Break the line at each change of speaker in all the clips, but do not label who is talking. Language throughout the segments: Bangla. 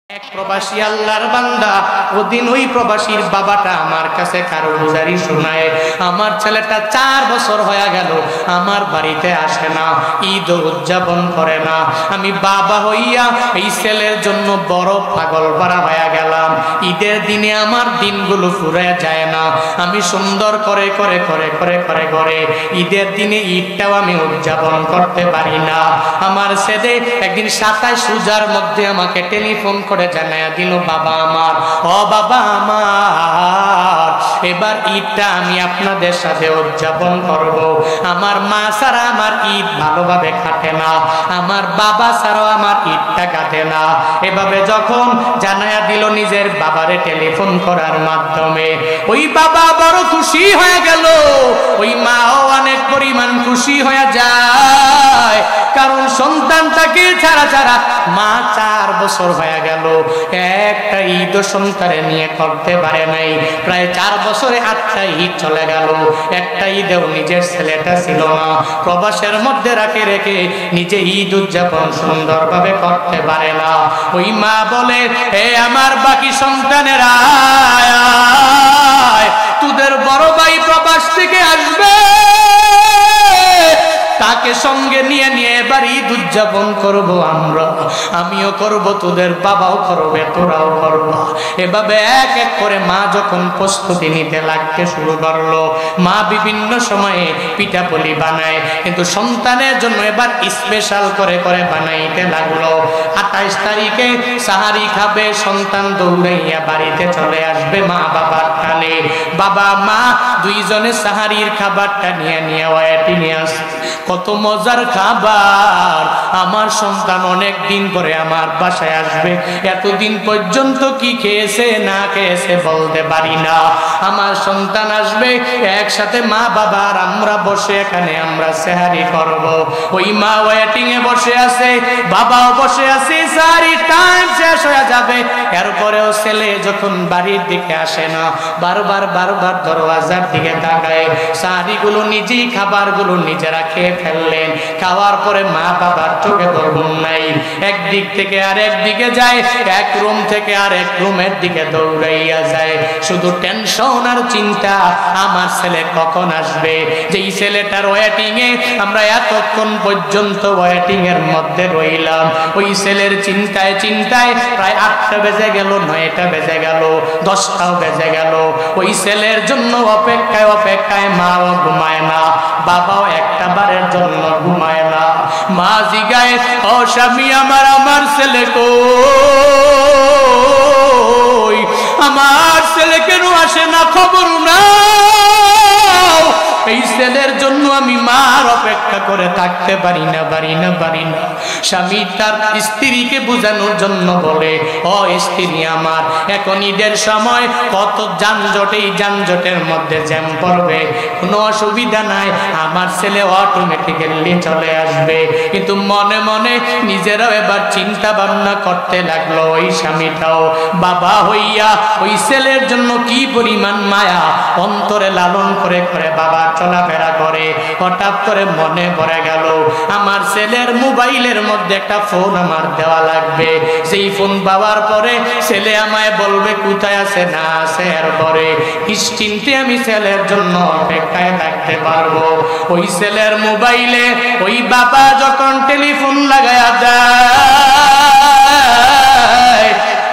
এক প্রবাসী আল্লাহর বান্দা, ওদিন ওই প্রবাসীর বাবাটা আমার কাছে কারগুজারি শোনায়, আমার ছেলেটা 4 বছর হয়ে গেল আমার বাড়িতে আসে না, ঈদ উদযাপন করে না। আমি বাবা হইয়া এই ছেলের জন্য বড় পাগল পারা হয়ে গেলাম। ঈদের দিনে আমার দিনগুলো ফুরে যায় না, আমি সুন্দর করে করে করে করে করে করে ঈদের দিনে ঈদটাও আমি উদযাপন করতে পারি না। আমার ছেলে একদিন 27 রোজার মধ্যে আমাকে টেলিফোন করে জানায়া দিল, বাবা আমার, ও বাবা আমার, এবার ঈদটা আমি আপনাদের সাথে উদযাপন করব। আমার মা ছাড়া আমার ঈদ ভালোভাবে কাটে না, আমার বাবা ছাড়াও আমার ঈদটা কাটে না। এভাবে যখন জানায়া দিল নিজের বাবারে টেলিফোন করার মাধ্যমে, ওই বাবা বড় খুশি হয়ে গেল, ওই মাও অনেক পরিমাণ খুশি হয়ে যায়, কারণ সন্তানটাকে ছাড়া ছাড়া মা 4 বছর হয়ে গেল একটা ঈদ সন্তানে নিয়ে করতে পারে নাই। প্রায় 4 বছরে 8টা ঈদ চলে গেল, একটা ঈদেও নিজের ছেলেটা ছিল না, প্রবাসের মধ্যে রাখে রেখে নিজে ঈদ উদযাপন সুন্দরভাবে করতে পারে না। ওই মা বলে, হে আমার বাকি সন্তানেরা, তোদের বড় ভাই প্রবাস থেকে আসবে, তাকে সঙ্গে নিয়ে নিয়ে এবার ঈদ উদযাপন করবো আমরা, আমিও করব, তোদের বাবাও করবে, তোরাও করবো। এভাবে এক এক করে মা যখন প্রস্তুতি নিতে লাগতে শুরু করলো, মা বিভিন্ন সময়ে পিঠাপুলি বানায়, কিন্তু সন্তানের জন্য এবার স্পেশাল করে করে বানাইতে লাগলো। 28 তারিখে সাহারি খাবে, সন্তান দৌড়াইয়া বাড়িতে চলে আসবে মা বাবার টানে। বাবা মা দুইজনে সাহারির খাবারটা নিয়ে নিয়ে ওয়েটিংয়ে আসে। কত মজার খাবার! আমার সন্তান অনেক দিন পরে আমার বাসায় আসবে, এতদিন পর্যন্ত কি খেয়েছে না খেয়েছে বলতে পারি না। আমার সন্তান আসবে, একসাথে মা বাবা আর আমরা বসে এখানে আমরা সেহারি করব। ওই মা ওয়েটিং এ বসে আছে, বাবাও বসে আছে, সারি টাইম শেষ হয়ে যাবে, এরপরেও ছেলে যখন বাড়ির দিকে আসে না, বারবার বারবার দরওয়াজার দিকে তাকায়। সাহারিগুলো নিজেই, খাবারগুলো নিজেরা খেয়ে ফেললেন, খাওয়ার পরে মা বাবার চোখে ঘুম নাই, একদিক থেকে আরেক দিকে যায়, এক রুম থেকে আরেক রুমের দিকে দৌড়াইয়া যায়, শুধু টেনশন আর চিন্তা, আমার ছেলে কখন আসবে। যেই ছেলেটার ওয়েটিং এ আমরা এতক্ষণ পর্যন্ত ওয়েটিং এর মধ্যে রইলাম, ওই ছেলের চিন্তায় চিন্তায় প্রায় 8টা বেজে গেল, 9টা বেজে গেল, 10টাও বেজে গেল। ওই ছেলের জন্য অপেক্ষায় অপেক্ষায় মাও ঘুমায় না, বাবাও একটা বারের জন্য ঘুমায় না। মা জিগায়, ও স্বামী আমার, আমার ছেলে কই? আমার ছেলে কেন আসে না, খবর নাও। এই ছেলের জন্য আমি মার অপেক্ষা করে থাকতে পারি না, পারি না, পারি না। স্বামী তার স্ত্রীকে বোঝানোর জন্য বলে, ও স্ত্রী আমার, এখন ঈদের সময় কত যানজট, এই যানজটের মধ্যে জ্যাম পড়বে, কোনো অসুবিধা নাই, আমার ছেলে অটোমেটিক্যালি চলে আসবে। কিন্তু মনে মনে নিজেরাও এবার চিন্তা ভাবনা করতে লাগলো, ওই স্বামীটাও বাবা হইয়া ওই ছেলের জন্য কি পরিমাণ মায়া অন্তরে লালন করে করে বাবা চলাফেরা করে। হঠাৎ করে মনে পড়ে গেল, আমার ছেলের মোবাইলের মধ্যে একটা ফোন আমার দেওয়া লাগবে, সেই ফোন পাওয়ার পরে ছেলে আমায় বলবে কোথায় আছে না আছে, এরপরে নিশ্চিন্তে আমি ছেলের জন্য অপেক্ষায় থাকতে পারবো। ওই ছেলের মোবাইলে ওই বাবা যখন টেলিফোন লাগায়া দেয়,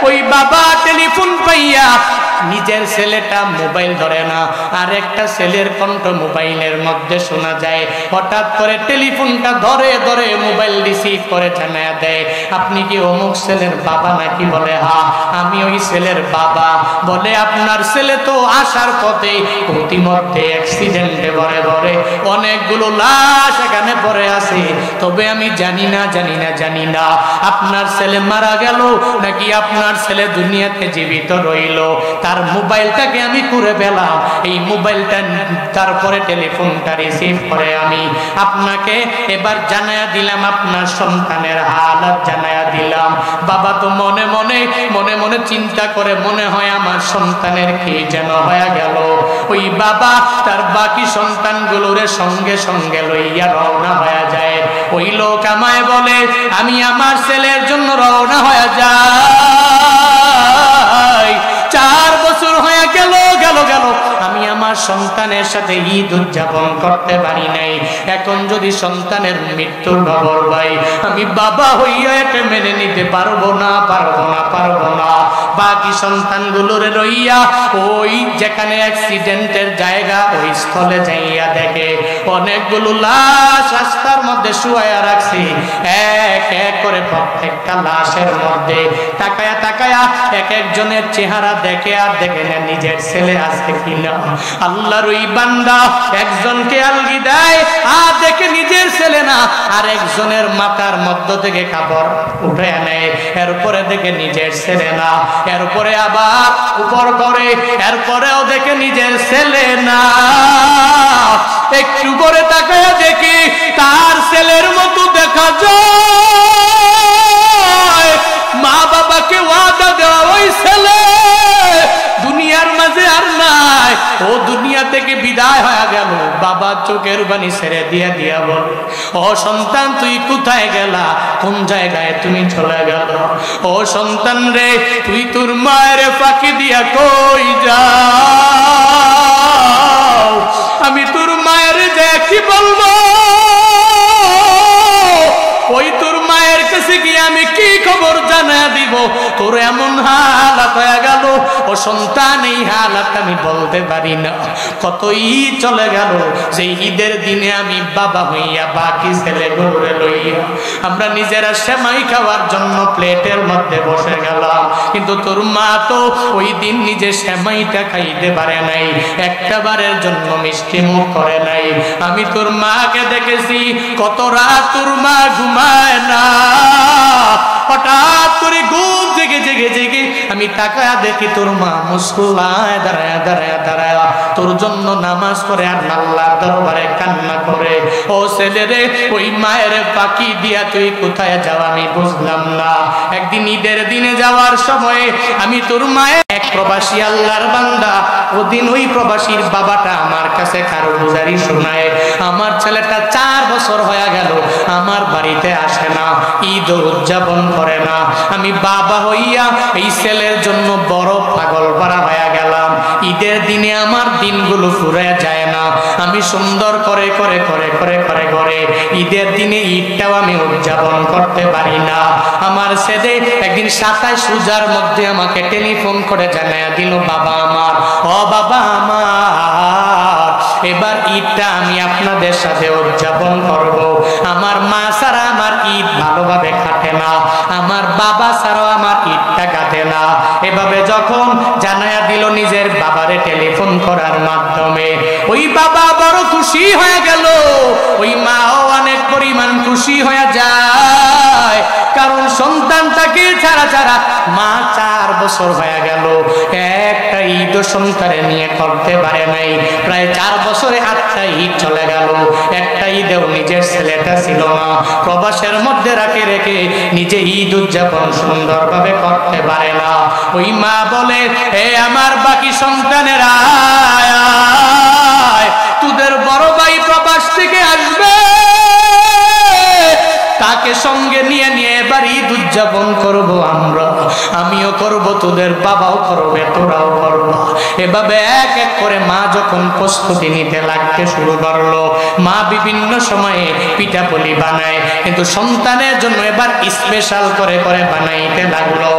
ওই বাবা টেলিফোন পাইয়া নিজের ছেলেটা মোবাইল ধরে না, আর একটা ছেলের কণ্ঠ মোবাইলের মধ্যে শোনা যায়। হঠাৎ করে টেলিফোনটা ধরে ধরে মোবাইল রিসিভ করে জানায়া দেয়, আপনি কি অমুক ছেলের বাবা নাকি? বলে হ্যাঁ, আমি ওই ছেলের বাবা। বলে আপনার ছেলে তো আসার পথে প্রতিমধ্যে অ্যাক্সিডেন্টে ভরে ভরে অনেকগুলো লাশ এখানে পড়ে আছে, তবে আমি জানি না জানি না জানি না আপনার ছেলে মারা গেল নাকি আপনার ছেলে দুনিয়াতে জীবিত রইল। তার মোবাইলটাকে আমি করে পেলাম, এই মোবাইলটা তারপরে টেলিফোনটা রিসিভ করে আমি আপনাকে এবার জানায়া দিলাম, আপনার সন্তানের হালাত জানায়া দিলাম। বাবা তো মনে মনে মনে মনে চিন্তা করে, মনে হয় আমার সন্তানের কি যেন হয়ে গেল। ওই বাবা তার বাকি সন্তানগুলোর সঙ্গে সঙ্গে লইয়া রওনা হয়ে যায়। ওই লোক আমায় বলে, আমি আমার ছেলের জন্য রওনা হয়ে যায়, সাথে ঈদ উদযাপন করতে পারি নাই। এখন যদি সন্তানের মৃত্যুর খবর পাই, আমি বাবা হইয়া এটা মেনে নিতে পারবো না। বাকি সন্তানগুলোর রইয়া ওই যেখানে অ্যাক্সিডেন্টের জায়গা ওই স্থলে যাইয়া দেখে অনেকগুলো লাশ রাস্তার মধ্যে শুয়ায়া রাখছি। এক এক করে প্রত্যেকটা লাশের মধ্যে তাকায়া তাকায়া এক একজনের চেহারা দেখে আর দেখে না নিজের ছেলে আছে কিনা। আল্লাহর ওই বান্দা একজনকে আলগি দেয় আর দেখে নিজের ছেলে না, আর একজনের মাথার মধ্য থেকে কাপড় উঠে নেয়, এরপরে দেখে নিজের ছেলে না, এরপরে আবার উপর করে, এরপরেও দেখে নিজের ছেলে না। একটু করে তাকায়া দেখি তার ছেলের মতো দেখা যায়। মা বাবাকে ওয়াদা দেওয়া ওই ছেলে দুনিয়ার মাঝে আর নাই, ও দুনিয়া থেকে বিদায় হয়ে গেল। বাবা চোখের পানি ছেড়ে দিয়া দিয়া বলে, ও সন্তান তুই কোথায় গেলা, কোন জায়গায় তুমি চলে গেল? ও সন্তান রে, তুই তোর মায়ের ফাঁকি দিয়া কই যাও? আমি তোর মায়ের দেখি বলবো, ওই তোর মায়ের কাছে গিয়ে আমি কি খবর জানা দিব? তোর এমন হালাত হয়ে গেল। ও সন্তান, এই হালাত আমি বলতে পারি না। কত ঈদ চলে গেল, যে ঈদের দিনে আমি বাবা হইয়া বাকি ছেলেগুলোরে লইয়া আমরা নিজেরা সেমাই খাওয়ার জন্য প্লেটের মধ্যে বসে গেলাম, কিন্তু তোর মা তো ওই দিন নিজে সেমাইটা খাইতে পারে নাই, একটা বারের জন্য মিষ্টি মুখ করে নাই। আমি তোর মাকে দেখেছি কত রাত তোর মা ঘুমায় না, হঠাৎ করে ঘুম জেগে জেগে জেগে আমি তাকায়া দেখি তোর মা মুসল্লায় দাঁড়ায় দাঁড়ায় দাঁড়ায় তোর জন্য নামাজ পড়ে আর আল্লাহর দরবারে কান্না করে। ও ছেলে রে, ওই মায়ের ফাঁকি দিয়া তুই কোথায় যাও আমি বুঝলাম না। একদিন ঈদের দিনে যাওয়ার সময় আমি তোর মায়ের এক প্রবাসী আল্লাহর বান্দা, ওদিন ওই প্রবাসীর বাবাটা আমার কাছে কারগুজারি শোনায়, আমার ছেলেটা 4 বছর হয়ে গেল আমার বাড়িতে আসে না, ঈদ উদযাপন করে না। আমি বাবা হইয়া এই ছেলের জন্য বড় পাগল পারা হয়ে গেলাম। ঈদের দিনে আমার দিনগুলো ফুরে যায় না, আমি সুন্দর করে করে করে করে করে করে ঈদের দিনে ঈদটাও আমি উদযাপন করতে পারি না। আমার ছেলে একদিন 27 রোজার মধ্যে আমাকে টেলিফোন করে জানায়া দিল, বাবা আমার, ও বাবা আমার, এবার ঈদটা আমি আপনাদের সাথে উদযাপন করব। আমার মা ছাড়া আমার ঈদ ভালোভাবে কাটে না, আমার বাবা ছাড়াও আমার ঈদটা কাটে না। এভাবে যখন জানায়া দিল নিজের বাবারে টেলিফোন করার মাধ্যমে, ওই বাবা বড় খুশি হয়ে গেল, ওই মাও অনেক পরিমাণ খুশি হয়ে যায়, কারণ সন্তানটাকে ছাড়া ছাড়া মা 4 বছর হয়ে গেল একটা ঈদ সন্তানে নিয়ে করতে পারে নাই। প্রায় 4 বছরে 8টা ঈদ চলে গেল, একটা ঈদেও নিজের ছেলেটা ছিল না, প্রবাসের মধ্যে রাখে রেখে নিজে ঈদ উদযাপন সুন্দরভাবে করতে পারে না। ওই মা বলে, হে আমার বাকি সন্তানেরা, তোদের বড় ভাই প্রবাস থেকে আসবে, তাকে সঙ্গে নিয়ে নিয়ে এবার ঈদ উদযাপন করবো আমরা, আমিও করব, তোদের বাবাও করবে, তোরাও করবা। এভাবে এক এক করে মা যখন প্রস্তুতি নিতে লাগতে শুরু করলো, মা বিভিন্ন সময়ে পিঠাপুলি বানায়, কিন্তু সন্তানের জন্য এবার স্পেশাল করে করে বানাইতে লাগলো।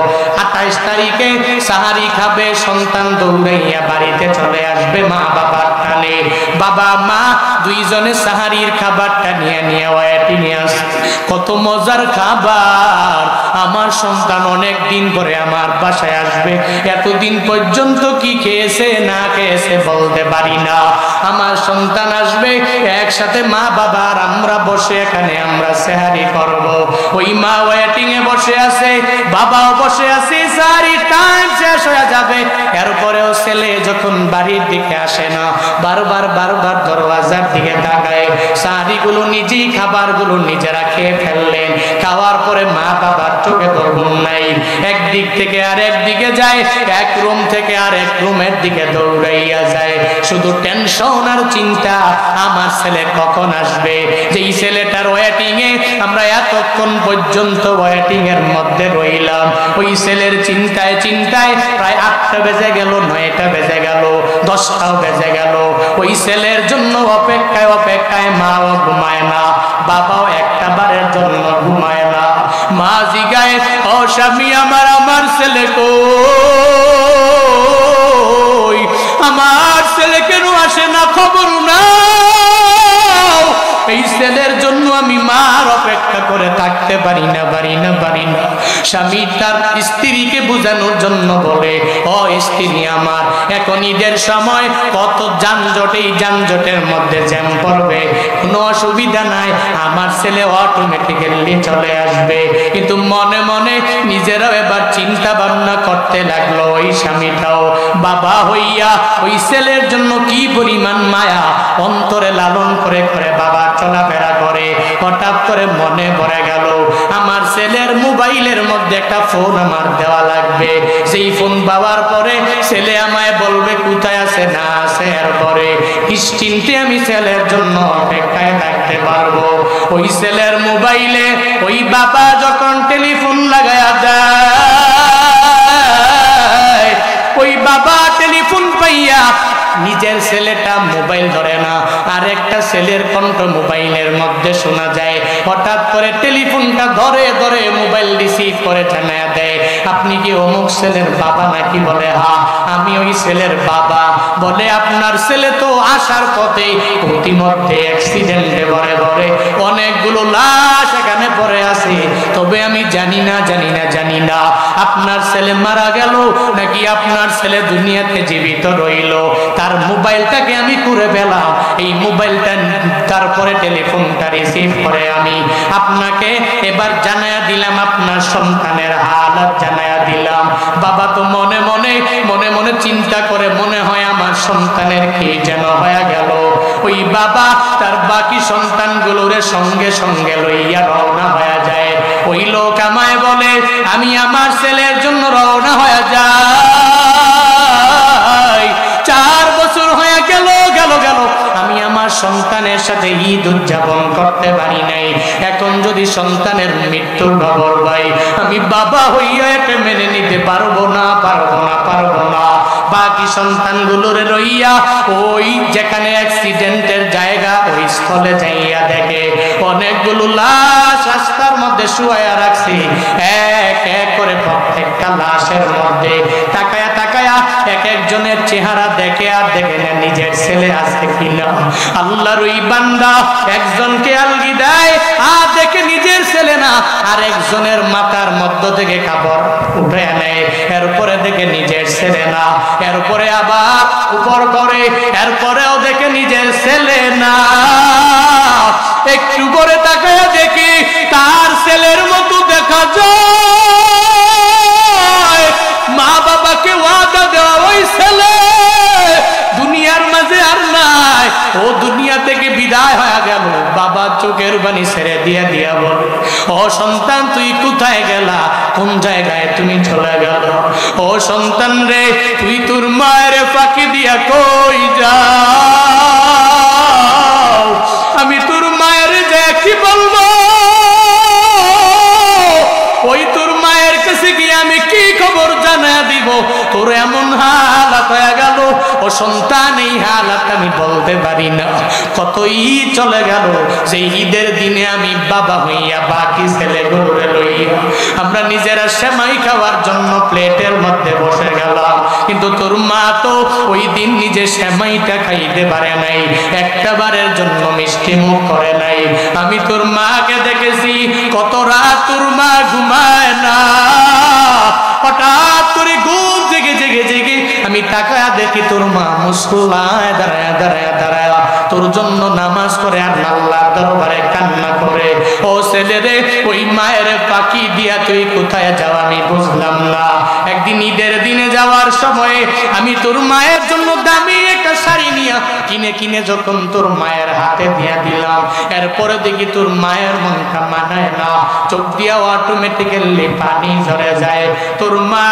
28 তারিখে সাহারি খাবে, সন্তান দৌড়াইয়া বাড়িতে চলে আসবে মা বাবার টানে। বাবা মা দুইজনে সাহারির খাবারটা নিয়ে নিয়ে ওয়েটিংয়ে আসে। কত মজার খাবার! আমার সন্তান অনেক দিন পরে আমার বাসায় আসবে, এতদিন পর্যন্ত কি খেয়েছে না খেয়েছে বলতে পারি না। আমার সন্তান আসবে, একসাথে মা বাবা আর আমরা বসে এখানে আমরা সেহারি করব। ওই মা ওয়েটিং এ বসে আছে, বাবাও বসে আছে, সারি টাইম শেষ হয়ে যাবে, এরপরেও ছেলে যখন বাড়ির দিকে আসে না, বারবার বারবার দরওয়াজার দিকে তাকায়। সাহারিগুলো নিজেই খাবারগুলো নিজেরা খেয়ে ফেললেন, খাওয়ার পরে মা বাবার চোখে তো ঘুম নাই, একদিক থেকে আর একদিকে যায়, এক রুম থেকে আর এক রুমের দিকে দৌড়াইয়া যায়, শুধু টেনশন আর চিন্তা, আমার ছেলে কখন আসবে। যেই ছেলেটার ওয়েটিং এ আমরা এতক্ষণ পর্যন্ত ওয়েটিং এর মধ্যে রইলাম, ওই ছেলের চিন্তায় চিন্তায় প্রায় 8টা বেজে গেল, 9টা বেজে গেল, 10টাও বেজে গেল। ওই ছেলের জন্য অপেক্ষায় অপেক্ষায় মাও ঘুমায় না, বাবাও একটা বারের জন্য ঘুমায় না। মা জিগায়, ও স্বামী আমার, আমার ছেলে কই? আমার ছেলে কেন আসে না, খবর না। এই ছেলের জন্য আমি মার অপেক্ষা করে থাকতে পারি না। স্বামী তার স্ত্রীকে বোঝানোর জন্য বলে, ও স্ত্রী আমার, এখন ঈদের সময় কত যানজট, এই যানজটের মধ্যে জ্যাম পড়বে, কোনো অসুবিধা নাই, আমার ছেলে অটোমেটিক্যালি চলে আসবে। কিন্তু মনে মনে নিজেরাও এবার চিন্তা ভাবনা করতে লাগলো, ওই স্বামীটাও বাবা হইয়া ওই ছেলের জন্য কি পরিমাণ মায়া অন্তরে লালন করে করে বাবা চলাফেরা করে। হঠাৎ করে মনে পড়ে গেল, আমার ছেলের মোবাইলের মধ্যে একটা ফোন আমার দেওয়া লাগবে। সেই ফোন পাওয়ার পরে ছেলে আমায় বলবে কোথায় আছে না আছে, এরপরে নিশ্চিন্তে আমি ছেলের জন্য অপেক্ষায় থাকতে পারবো। ওই ছেলের মোবাইলে ওই বাবা যখন টেলিফোন লাগায়া দেয়, ওই বাবা টেলিফোন পাইয়া নিজের ছেলেটা মোবাইল ধরে না, আর একটা ছেলের কণ্ঠ মোবাইলের মধ্যে শোনা যায়। হঠাৎ করে টেলিফোনটা ধরে ধরে মোবাইল রিসিভ করে জানায়া দেয়, আপনি কি অমুক ছেলের বাবা নাকি? বলে হ্যাঁ, আমি ওই ছেলের বাবা। বলে আপনার ছেলে তো আসার পথে প্রতিমধ্যে অ্যাক্সিডেন্টে ভরে ভরে অনেকগুলো লাশ এখানে পড়ে আছে, তবে আমি জানি না আপনার ছেলে মারা গেল নাকি আপনার ছেলে দুনিয়াতে জীবিত রইল। তার মোবাইলটাকে আমি করে পেলাম, এই মোবাইলটা তারপরে টেলিফোনটা রিসিভ করে আমি আপনাকে এবার জানায়া দিলাম, আপনার সন্তানের হালাত জানায়া দিলাম। বাবা তো মনে মনে চিন্তা করে, মনে হয় আমার সন্তানের কি যেন হয়ে গেল। ওই বাবা তার বাকি সন্তানগুলোরে সঙ্গে সঙ্গে লইয়া রওনা হয়ে যায়। ওই লোক আমায় বলে, আমি আমার ছেলের জন্য রওনা হয়ে যাই। 4 বছর হয়ে গেল আমি আমার সন্তানের সাথে ঈদ উদযাপন করতে পারি নাই। এখন যদি সন্তানের মৃত্যুর খবর পাই, আমি বাবা হইয়া এটা মেনে নিতে পারবো না। বাকি সন্তানগুলোরে লইয়া ওই যেখানে অ্যাক্সিডেন্টের জায়গা ওই স্থলে যাইয়া দেখে অনেকগুলো লাশ রাস্তার মধ্যে শুয়াইয়া রাখছি। এক এক করে প্রত্যেকটা লাশের মধ্যে তাকায়া এক একজনের চেহারা দেখে আর দেখে না নিজের ছেলে আছে কিনা। আল্লাহর ওই বান্দা একজনকে আলগি দেয় আর দেখে নিজের ছেলে না, আর একজনের মাথার মধ্য থেকে কাপড় উঠে নেয়, এরপরে দেখে নিজের ছেলে না, এরপরে আবার উপর করে, এরপরেও দেখে নিজের ছেলে না। একটু করে তাকায়া দেখি তার ছেলের মতো দেখা যায়। মা বাবাকে ওয়াদা দেওয়া ওই ছেলে দুনিয়ার মাঝে আর নাই, ও দুনিয়া থেকে বিদায় হয়ে গেল। বাবা চোখের পানি ছেড়ে দিয়া বলে, ও সন্তান তুই কোথায় গেলা, কোন জায়গায় তুমি চলে গেল? ও সন্তান রে, তুই তোর মায়ের ফাঁকি দিয়া কই যাও? আমি তোর মায়ের যে কি বলবো, ওই তোর মায়ের কাছে গিয়ে আমি কি খবর জানা দিব? তোর এমন হালাত হয়ে গেল, ও সন্তান এই হালাত আমি বলতে পারি না। কত ঈদ চলে গেল, সেই ঈদের দিনে আমি বাবা হইয়া বাকি ছেলেগুলোরে লইয়া আমরা নিজেরা সেমাই খাওয়ার জন্য প্লেটের মধ্যে বসে গেলাম, কিন্তু তোর মা তো ওই দিন নিজে সেমাইটা খাইতে পারে নাই, একটা বারের জন্য মিষ্টি মুখ করে নাই। আমি তোর মাকে দেখেছি কত রাত তোর মা ঘুমায় না, হঠাৎ করে ঘুম জেগে আমি তাকায়া দেখি তোর মা মুসল্লায় দাঁড়ায় তোর জন্য নামাজ পড়ে আর আল্লাহর দরবারে কান্না করে। ও ছেলে রে, ওই মায়ের পাখি দিয়া তুই কোথায় যাও আমি বুঝলাম না। একদিন ঈদের দিনে যাওয়ার সময় আমি তোর মায়ের জন্য দামি একটা শাড়ি নিয়ে কিনে যখন তোর মায়ের হাতে দিয়া দিলাম, এরপরে দেখি তোর মায়ের মনটা মানায় না, চোখ দিয়া অটোমেটিক্যালি পানি ঝরে যায়। তোর মা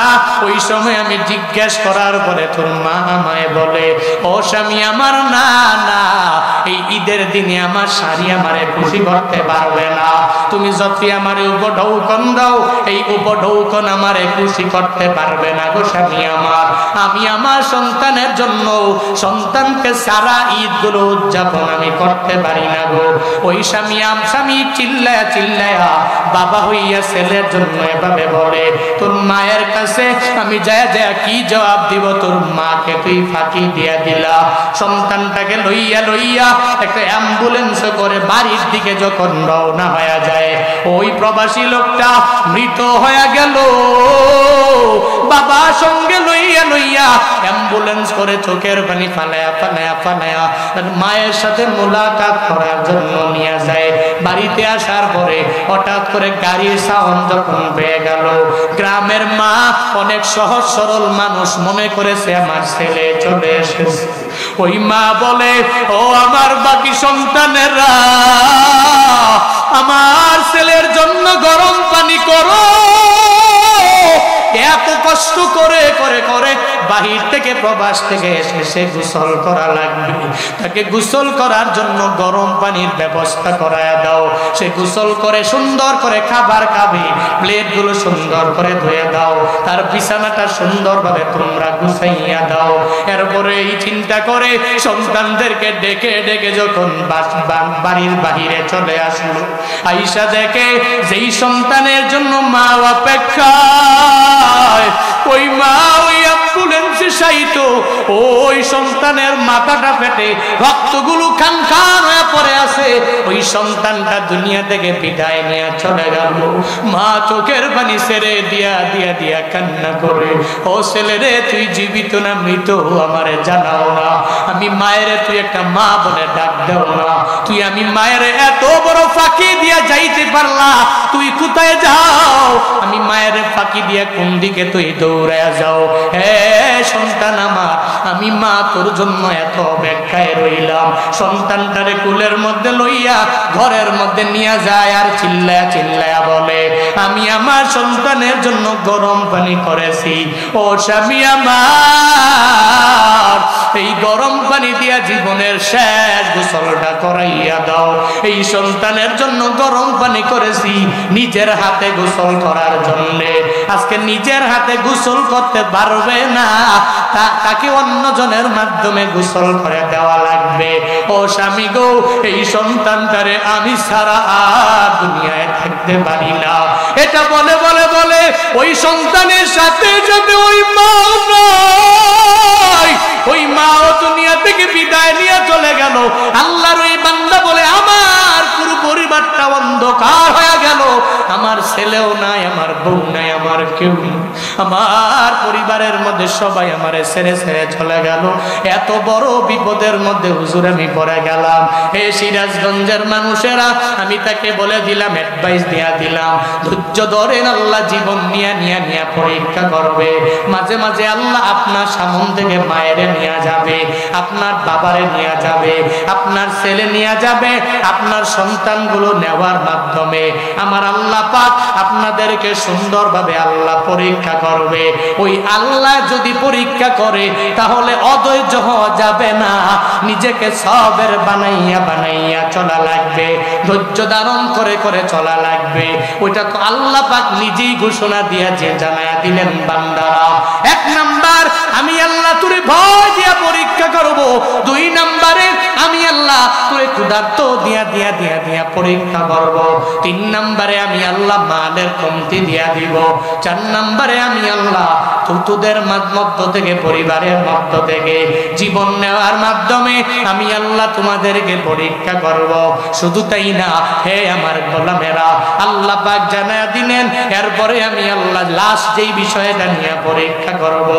ওই সময় আমি জিজ্ঞেস করার পরে তোর মা আমায় বলে, ও স্বামী আমার, না এই ঈদের দিনে আমার শাড়ি আমারে খুশি করতে পারবে না, তুমি যতই আমারে উপঢৌকন দাও এই উপঢৌকন আমারে খুশি করতে পারবে না গো স্বামী আমার। আমার, আমি আমার সন্তানের জন্য সন্তানকে সারা ঈদগুলো উদযাপন আমি করতে পারি না গো। ওই স্বামী চিল্লায়া চিল্লায়া বাবা হইয়া ছেলের জন্য এভাবে বলে, তোর মায়ের কাছে আমি যায় যায় কি জবাব দিব? তোর মাকে তুই ফাঁকি দিয়া দিলা। সন্তানটাকে লইয়া লইয়া একটা অ্যাম্বুলেন্স করে বাড়ির দিকে যখন রওনা হয়ে যায়, ওই প্রবাসী লোকটা মৃত হয়ে গেল। বাবা সঙ্গে লইয়া লইয়া অ্যাম্বুলেন্স করে চোখের পানি ফালায়া ফালায়া ফালায়া মায়ের সাথে মোলাকাত করার জন্য নিয়ে যায়। বাড়িতে আসার পরে হঠাৎ করে গাড়ির সাউন্ড যখন পেয়ে গেল, গ্রামের মা অনেক সহজ সরল মানুষ মনে করেছে আমার ছেলে চলে এসেছে। ওই মা বলে, ও আমার বাকি সন্তানেরা, আমার ছেলের জন্য গরম পানি করো। এত কষ্ট করে করে করে বাহির থেকে প্রবাস থেকে এসে সে গোসল করা লাগবে, তাকে গোসল করার জন্য গরম পানির ব্যবস্থা করায় দাও। সে গোসল করে সুন্দর করে খাবার খাবে, প্লেটগুলো সুন্দর করে ধুয়ে দাও, তার বিছানাটা সুন্দরভাবে তোমরা গুছাইয়া দাও। এরপরে এই চিন্তা করে সন্তানদেরকে ডেকে ডেকে যখন বাড়ির বাহিরে চলে আসলো, আইসা দেখে যেই সন্তানের জন্য মা অপেক্ষা, ওই মা ওই অ্যাম্বুলেন্সে শায়িত, ওই সন্তানের মাথাটা ফেটে রক্তগুলো খান খান হয়ে পড়ে আছে। ওই সন্তানটা দুনিয়া থেকে বিদায় নিয়ে চলে গেল। মা চোখের পানি ছেড়ে দিয়া দিয়া দিয়া কান্না করে, ও ছেলে রে, তুই জীবিত না মৃত আমারে জানাও না। আমি মায়ের, তুই একটা মা বলে ডাক দাও না। তুই আমি মায়ের এত বড় ফাঁকি দিয়া যাইতে পারলা, তুই কোথায় যাও? আমি মায়ের ফাঁকি দিয়া কোন দিকে তুই দৌড়ায় যাও? হে সন্তান আমার, আমি মা তোর জন্য এত অপেক্ষায় রইলাম। সন্তানটারে কুলের মধ্যে লইয়া ঘরের মধ্যে নিয়ে যায় আর চিল্লায়া চিল্লায়া বলে, আমি আমার সন্তানের জন্য গরম পানি করেছি। ও স্বামী আমার, এই গরম পানি দিয়া জীবনের শেষ গোসলটা করাইয়া দাও। এই সন্তানের জন্য গরম পানি করেছি নিজের হাতে গোসল করার জন্য। আজকে নিজের হাতে গোসল করতে পারবে না, তাকে অন্যজনের মাধ্যমে গোসল করে দেওয়া লাগবে। ও স্বামী গো, এই সন্তানটারে আমি সারা আর দুনিয়ায় থাকতে পারি না। এটা বলে বলে বলে ওই সন্তানের সাথে সাথে ওই মা নাই, ওই মাও দুনিয়া থেকে বিদায় নিয়ে চলে গেল। আল্লাহর ওই বান্দা বলে, আমার পুরো পরিবারটা অন্ধকার হয়ে গেল। আমার ছেলেও নাই, আমার বউ নাই, আমার কেউ নেই। আমার পরিবারের মধ্যে সবাই আমারে ছেড়ে ছেড়ে চলে গেল। এত বড় বিপদের মধ্যে হুজুর আমি পড়ে গেলাম। হে সিরাজগঞ্জের মানুষেরা, আমি তাকে বলে দিলাম, অ্যাডভাইস দিয়া দিলাম, ধৈর্য ধরেন, আল্লাহ জীবন নিয়ে নিয়ে নিয়ে পরীক্ষা করবে। মাঝে মাঝে আল্লাহ আপনার সামন থেকে মায়েরে নিয়ে যাবে, আপনার বাবারে নিয়ে যাবে, আপনার ছেলে নিয়ে যাবে। আপনার সন্তানগুলো নেওয়ার মাধ্যমে আমার আল্লাহ পাক আপনাদেরকে সুন্দরভাবে আল্লাহ পরীক্ষা করবে। ওই আল্লাহ যদি পরীক্ষা করে তাহলে অধৈর্য হওয়া যাবে না, নিজেকে সবের বানাইয়া বানাইয়া চলা লাগবে, ধৈর্য ধারণ করে করে চলা লাগবে। ওইটা তো আল্লাহ পাক নিজেই ঘোষণা দিয়ে যে জানায়া দিলেন, বান্দারা, এক নাম্বার আমি আল্লাহ তোরে ভয় দিয়া পরীক্ষা করব। দুই নাম্বারে আমি আল্লাহ তোরে ক্ষুধার্ত দিয়া দিয়া দিয়া দিয়া পরীক্ষা করব। তিন নাম্বারে আমি আল্লাহ মালের কমতি দিয়া দিব। চার নাম্বারে আমি আল্লাহ তোদের মধ্য থেকে, পরিবারের মধ্য থেকে জীবন নেওয়ার মাধ্যমে আমি আল্লাহ তোমাদেরকে পরীক্ষা করব। শুধু তাই না, হে আমার গোলামেরা, আল্লাহ পাক জানায়া দিলেন, এরপরে আমি আল্লাহ লাস্ট যেই বিষয়টা নিয়ে পরীক্ষা করব।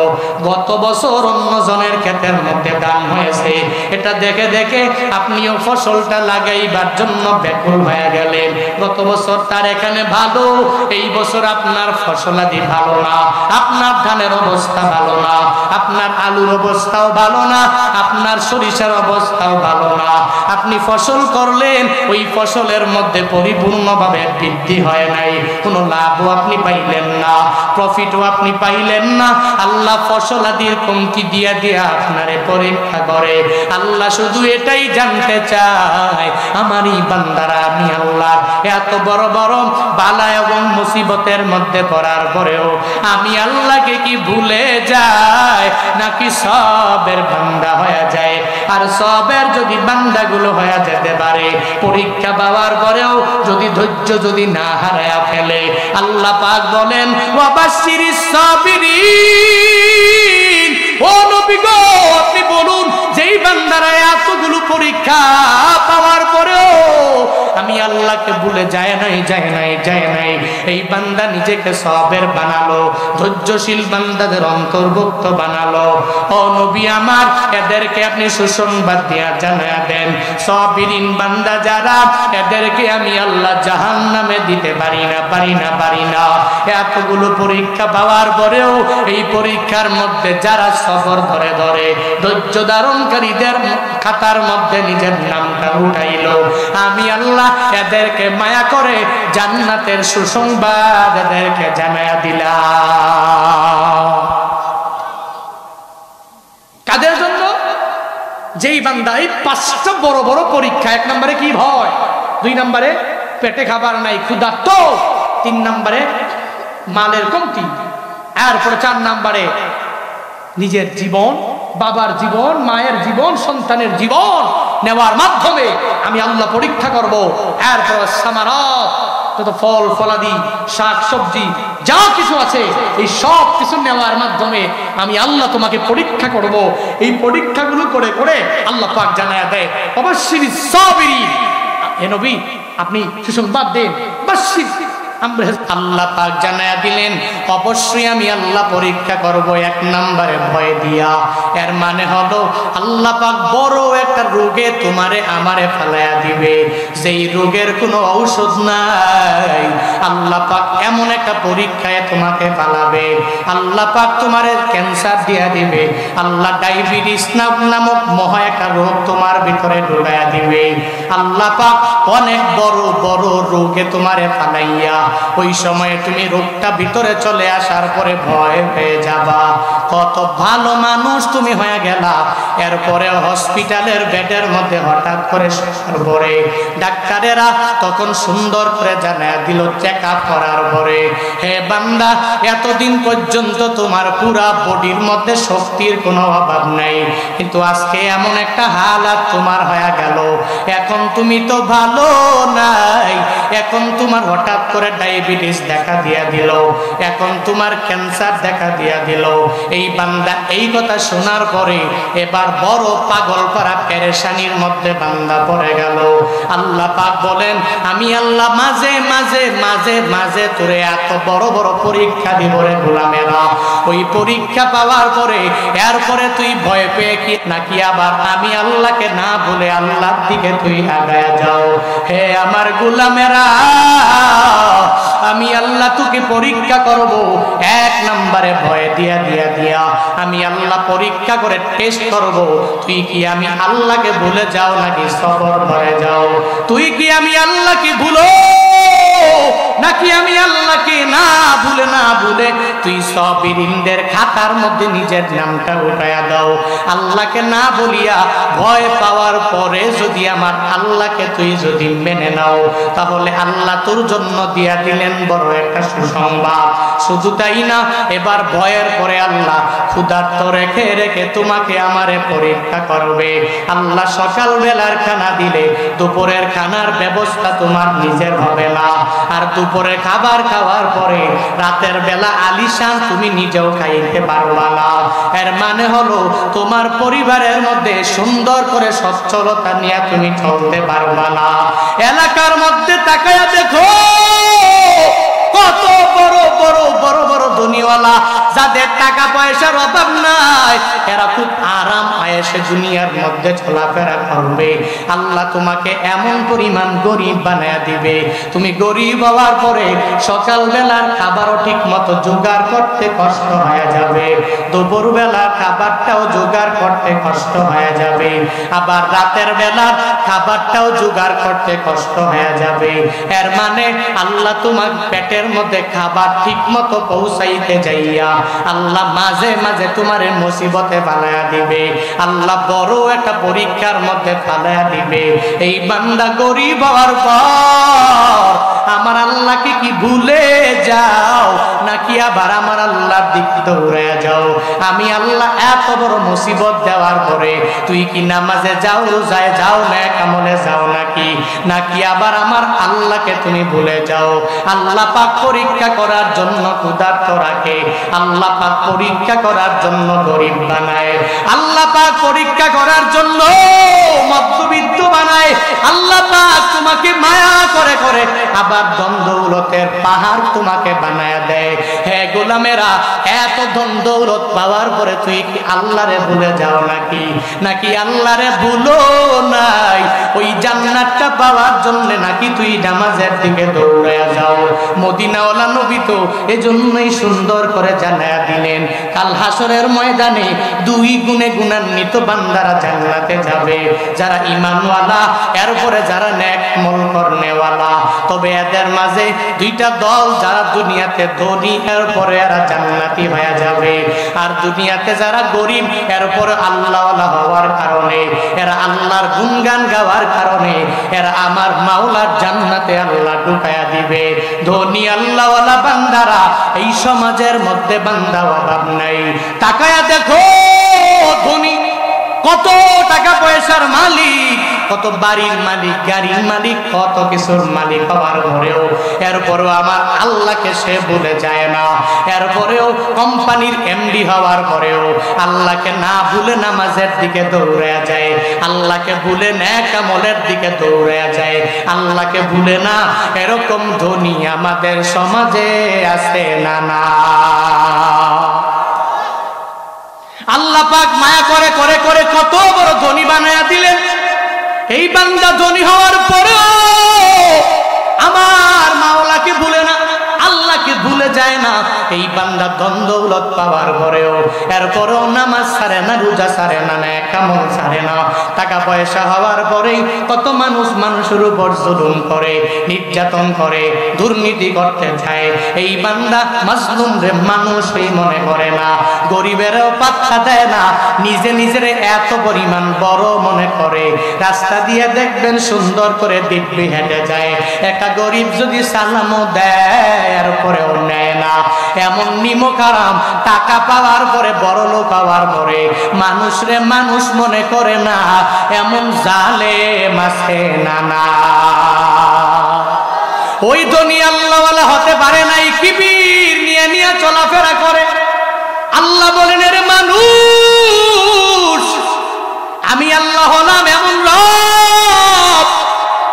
গত বছর অন্যজনের ক্ষেতের মধ্যে দান হয়েছে, এটা দেখে দেখে আপনিও ফসলটা লাগাইবার জন্য ব্যাকুল হয়ে গেলেন। গত বছর তার এখানে ভালো, এই বছর আপনার ফসলাদি ভালো না, আপনার ধানের অবস্থা ভালো না, আপনার আলুর অবস্থাও ভালো না, আপনার সরিষার অবস্থাও ভালো না। আপনি ফসল করলেন, ওই ফসলের মধ্যে পরিপূর্ণভাবে বৃদ্ধি হয় নাই, কোনো লাভও আপনি পাইলেন না, প্রফিটও আপনি পাইলেন না। আল্লাহ ফসলাদির কমতি দিয়া দিয়া আপনারে পরীক্ষা করে। আল্লাহ শুধু এটাই জানতে চায়, আমারই বান্দারা, আমি আল্লাহ এত বড় বড় বালা এবং মুসিবতের মধ্যে পড়ার পরেও আমি আল্লাহকে কি ভুলে যাই? কি সবের বান্দা হয়ে যায়। আর সবের যদি বান্দাগুলো হয়ে যেতে পারে, পরীক্ষা পাওয়ার পরেও যদি ধৈর্য যদি না হারায়া ফেলে, আল্লাহ পাক বলেন ওয়াবাশশিরিস সাবিরিন, ও নবী গো আপনি বলুন যেই বান্দারা এতগুলো পরীক্ষা পাওয়ার পরেও আমি আল্লাহকে ভুলে যায় নাই, এই বান্দা নিজেকে সবের বানালো, ধৈর্যশীল বান্দাদের অন্তর্ভুক্ত বানালো। ও নবী আমার, এদেরকে আপনি সুসংবাদ দিয়া জানায়া দেন, সাবিরিন বান্দা যারা, এদেরকে আমি আল্লাহ জাহান্নামে দিতে পারি না। এতগুলো পরীক্ষা পাওয়ার পরেও এই পরীক্ষার মধ্যে যারা সবর ধরে ধৈর্য ধারণকারীদের খাতার মধ্যে নিজের নামটা উঠাইল, আমি আল্লাহ এদেরকে মায়া করে জান্নাতের সুসংবাদ এদেরকে জানায়া দিলাম। কাদের জন্য? যেই বান্দা এই 5টা বড় বড় পরীক্ষা, 1 নম্বরে কি ভয়, 2 নম্বরে পেটে খাবার নাই ক্ষুধার্ত, 3 নম্বরে মালের কমতি, এরপরে 4 নম্বরে নিজের জীবন, বাবার জীবন, মায়ের জীবন, সন্তানের জীবন নেওয়ার মাধ্যমে আমি আল্লাহ পরীক্ষা করব। এরপর সামারাত, যত ফল ফলাদি শাক সবজি যা কিছু আছে এই সব কিছু নেওয়ার মাধ্যমে আমি আল্লাহ তোমাকে পরীক্ষা করব। এই পরীক্ষাগুলো করে করে আল্লাহ পাক জানায়া দেয় অবশ্যই সাবিরিন, হে নবী আপনি সুসংবাদ দেন, বাশশির। আল্লাহ পাক জানায়া দিলেন অবশ্যই আমি আল্লাহ পরীক্ষা করব 1 নম্বরে ভয় দিয়া। এর মানে হলো আল্লাহ পাক বড় একটা রোগে তোমারে আমারে ফেলায়া দিবে, যেই রোগের কোনো ঔষধ নাই। আল্লাহ পাক এমন একটা পরীক্ষায় তোমাকে ফেলাবে, আল্লাহ পাক তোমারে ক্যান্সার দিয়া দিবে, আল্লাহ ডায়াবেটিস নামক মহা একটা রোগ তোমার ভিতরে ঢুকায়া দিবে। আল্লাহ পাক অনেক বড় বড় রোগে তোমারে ফেলাইয়া ওই সময়ে তুমি রোগটা ভিতরে চলে আসার পরে ভয় পেয়ে যাবা। কত ভালো মানুষ তুমি হয়ে গেলা, এরপরে হসপিটালের বেডের মধ্যে হঠাৎ করে শোয়ার পরে ডাক্তারেরা তখন সুন্দর করে জানায়া দিল চেক আপ করার পরে, হে বান্দা এতদিন পর্যন্ত তোমার পুরা বডির মধ্যে শক্তির কোনো অভাব নাই, কিন্তু আজকে এমন একটা হালাত তোমার হয়ে গেল, এখন তুমি তো ভালো নাই, এখন তোমার হঠাৎ করে ডায়াবেটিস দেখা দিয়া দিল, এখন তোমার ক্যান্সার দেখা দিয়া দিল। এই বান্দা এই কথা শোনার পরে এবার বড় পাগল পারা পেরেশানির মধ্যে বান্দা পড়ে গেল। আল্লাহ পাক বলেন আমি আল্লাহ মাঝে মাঝে মাঝে মাঝে তোরে এত বড় বড় পরীক্ষা দিব রে গোলামেরা, ওই পরীক্ষা পাওয়ার পরে এরপরে তুই ভয় পেয়ে কি নাকি আবার আমি আল্লাহকে না বলে আল্লাহর দিকে তুই আগায়া যাও। হে আমার গোলামেরা, আমি আল্লাহ তোকে পরীক্ষা করব 1 নম্বরে ভয় দিয়া দিয়া দিয়া আমি আল্লাহ পরীক্ষা করে টেস্ট করব তুই কি আমি আল্লাহকে ভুলে যাও নাকি সবর ধরে যাও, তুই কি আমি আল্লাহকে ভুলো নাকি আমি আল্লাহকে না ভুলে তুই সাবিরিনদের খাতার মধ্যে নিজের নামটা উঠায়া দাও। আল্লাহকে না বলিয়া ভয় পাওয়ার পরে যদি আমার আল্লাহকে তুই যদি মেনে নাও, তাহলে আল্লাহ তোর জন্য দিয়া দিলেন বড় একটা সুসংবাদ। শুধু তাই না, এবার ভয়ের পরে আল্লাহ ক্ষুধার্ত রেখে রেখে তোমাকে আমারে পরীক্ষা করবে। আল্লাহ সকাল বেলার খানা দিলে দুপুরের খানার ব্যবস্থা তোমার নিজের হবে না, আর দুপুরে খাবার খাওয়ার পরে রাতের বেলা আলিশান তুমি নিজেও খাইতে পারবা না। এর মানে হলো তোমার পরিবারের মধ্যে সুন্দর করে সচ্ছলতা নিয়ে তুমি চলতে পারবা না। এলাকার মধ্যে তাকায়া দেখো কত বড় বড় বড় বড় ধনীওয়ালা যাদের টাকা পয়সার অভাব নাই, এরা খুব আরাম আয়েশে দুনিয়ার মধ্যে চলাফেরা করবে। আল্লাহ তোমাকে এমন পরিমাণ গরিব বানায়া দিবে, তুমি গরিব হওয়ার পরে সকাল বেলার খাবারও ঠিক মতো জোগাড় করতে কষ্ট হয়ে যাবে, দুপুর বেলার খাবারটাও জোগাড় করতে কষ্ট হয়ে যাবে, আবার রাতের বেলার খাবারটাও জোগাড় করতে কষ্ট হয়ে যাবে। এর মানে আল্লাহ তোমার পেটের মধ্যে খাবার ঠিক মতো পৌঁছাইতে যাইয়া আল্লাহ মাঝে মাঝে তোমার মুসিবতে ফালায়া দিবে, আল্লাহ বড় একটা পরীক্ষার মধ্যে ফালায়া দিবে। এই বান্দা গরিব হওয়ার পর আমার আল্লাহকে কি ভুলে যাও নাকি আবার আমার আল্লাহর দিক দৌড়ে যাও? আমি আল্লাহ এত বড় মুসিবত দেওয়ার পরে তুই কি নামাজে যাও, রোজায় যাও, নেক আমলে যাও নাকি আবার আমার আল্লাহকে তুমি ভুলে যাও? আল্লাহ পাক পরীক্ষা করার জন্য ক্ষুধার্ত রাখে, আল্লাহ পাক পরীক্ষা করার জন্য গরিব বানায়, আল্লাহ পাক পরীক্ষা করার জন্য মধ্যবিত্ত বানায়, আল্লাহ পাক তোমাকে মায়া করে করে আবার দ্বন্দ্বৌলতের পাহাড় তোমাকে বানায় দেয়। হে গোলামেরা, এত দ্বন্দ্বৌলত পাওয়ার পরে তুই কি আল্লাহরে ভুলে যাও নাকি আল্লাহরে ভুলো নাই? ওই জান্নাতটা পাওয়ার জন্য নাকি তুই নামাজের দিকে দৌড়ায়া যাও? মদিনাওয়ালা নবী তো এজন্যই সুন্দর করে জানায়া দিলেন, কাল হাসরের ময়দানে দুই গুণে গুণান্বিত বান্দারা জান্নাতে যাবে, যারা ঈমানওয়ালা, এরপরে যারা নেক আমল করনেওয়ালা। তবে এদের মাঝে দুইটা দল, যারা দুনিয়াতে ধনী এরপরে এরা জান্নাতি হয়ে যাবে, আর দুনিয়াতে যারা গরিব এরপরে আল্লাহওয়ালা হওয়ার কারণে, এরা আল্লাহর গুণগান গাওয়ার কারণে এরা আমার মাওলার জান্নাতে আল্লাহ ঢুকায়া দিবে। ধনী আল্লাহওয়ালা বান্দারা এই সমাজের মধ্যে বান্দা অভাব নাই। তাকায়া দেখো, ধনী কত টাকা পয়সার মালিক, কত বাড়ির মালিক, গাড়ির মালিক, কত কিছুর মালিক হওয়ার পরেও এরপরেও আমার আল্লাহকে সে ভুলে যায় না। এরপরেও কোম্পানির এমডি হওয়ার পরেও আল্লাহকে না ভুলে নামাজের দিকে দৌড়ে যায়, আল্লাহকে ভুলে নেক আমলের দিকে দৌড়ে যায়, আল্লাহকে ভুলে না। এরকম ধনী আমাদের সমাজে আছে না? আল্লাহ পাক মায়া করে করে করে কত বড় ধনী বানায়া দিলেন। এই বান্দা ধনী হওয়ার পরেও আমার মাওলাকে ভুলে না, আল্লাহকে ভুলে যায় না। এই বান্দা দ্বন্দ্বৌলত পাওয়ার পরেও এরপরেও নামাজ ছাড়ে না, রোজা ছাড়ে না, নেক আমল ছাড়ে না। টাকা পয়সা হওয়ার পরেই কত মানুষ মানুষের উপর জুলুম করে, নির্যাতন করে, দুর্নীতি করতে চায়। এই বান্দা মাজলুম রে মানুষই মনে করে না, গরিবেরও পাত্তা দেয় না, নিজে নিজের এত পরিমাণ বড় মনে করে। রাস্তা দিয়ে দেখবেন সুন্দর করে দিব্যি হেঁটে যায়, একটা গরিব যদি সালামও দেয় এরপরেও নেয় না। এমন নিমকারাম, টাকা পাওয়ার পরে, বড় লোক হওয়ার পরে মানুষরে মানুষ মনে করে না, এমন জালেম আছে না? ওই ধনী আল্লাহওয়ালা হতে পারে নাই, কিবির নিয়ে নিয়ে চলাফেরা করে। আল্লাহ বলেন, এর মানুষ, আমি আল্লাহ হলাম এমন রব,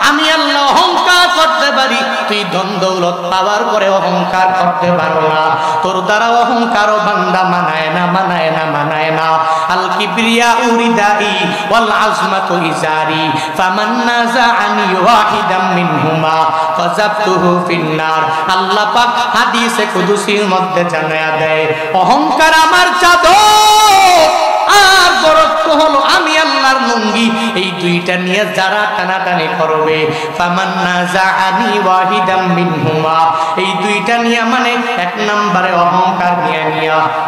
আমি আল্লাহ অহংকার করতে পারি, তুই ধন দৌলত পাওয়ার পরে অহংকার করতে পারো না। তোর দ্বারা অহংকারও বান্দা মানায় না, মানায় না, মানায় না। আল কিবরিয়া উরিদাই ওয়াল আজমাতু ইজারি ফামান নাযাআনি ওয়াহিদাম মিনহুমা ফাযাবতুহু ফিন্নার। আল্লাহ পাক হাদিসে কুদসির মধ্যে জানায়া দেয়, অহংকার আমার চাদর আর বরত্ব হলো আমি আল্লাহর লুঙ্গি। এই দুইটা নিয়ে যারা টানাটানি করবে, ফামান নাযাআনি ওয়াহিদাম মিনহুমা, এই দুইটা নিয়ে মানে এক নম্বরে অহংকার নিয়ে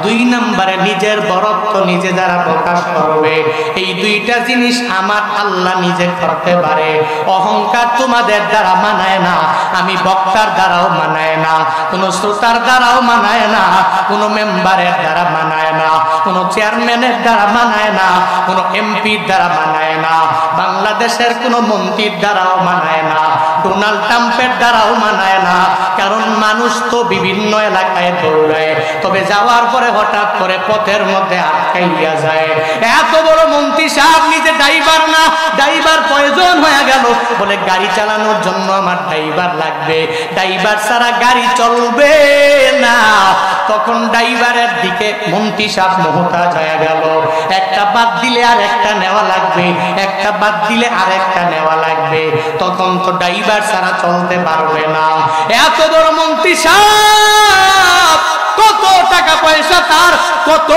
দুই নম্বরে নিজের বরত্ব নিজে যারা প্রকাশ করবে, এই দুইটা জিনিস আমার আল্লাহ নিজে করতে পারে। অহংকার তোমাদের দ্বারা মানায় না, আমি বক্তার দ্বারাও মানায় না, কোনো শ্রোতার দ্বারাও মানায় না, কোনো মেম্বারের দ্বারা মানায় না, কোনো চেয়ারম্যানের দ্বারা মানায় না, কোনো এমপির দ্বারা মানায় না, বাংলাদেশের কোনো মন্ত্রীর দ্বারাও মানায় না, ডোনাল্ড ট্রাম্পের দ্বারাও মানায় না। কারণ মানুষ তো বিভিন্ন এলাকায় দৌড়ায়, তবে যাওয়ার পরে হঠাৎ করে পথের মধ্যে আটকাইয়া যায়। এত বড় মন্ত্রী সাহেব নিজে ড্রাইভার না, ড্রাইভার প্রয়োজন হয়ে গেল, বলে গাড়ি চালানোর জন্য আমার ড্রাইভার লাগবে, ড্রাইভার ছাড়া গাড়ি চলবে না। তখন ড্রাইভারের দিকে মন্ত্রী সাহেব মোহতাজ হয়ে গেল, একটা বাদ দিলে আর একটা নেওয়া লাগবে, একটা বাদ দিলে আর একটা নেওয়া লাগবে। তখন তো ড্রাইভার ছাড়া চলতে পারবে না। এত বড় মন্ত্রী সাহেব, কত টাকা পয়সা তার, কত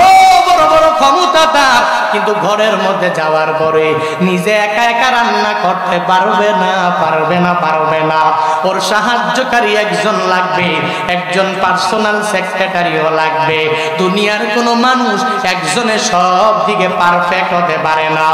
বড় বড় ক্ষমতা তার, কিন্তু ঘরের মধ্যে যাওয়ার পরে নিজে একা একা রান্না করতে পারবে না পারবে না পারবে না ওর সাহায্যকারী একজন লাগবে, একজন পার্সোনাল সেক্রেটারিও লাগবে। দুনিয়ার কোনো মানুষ একজনে সব দিকে পারফেক্ট হতে পারে না,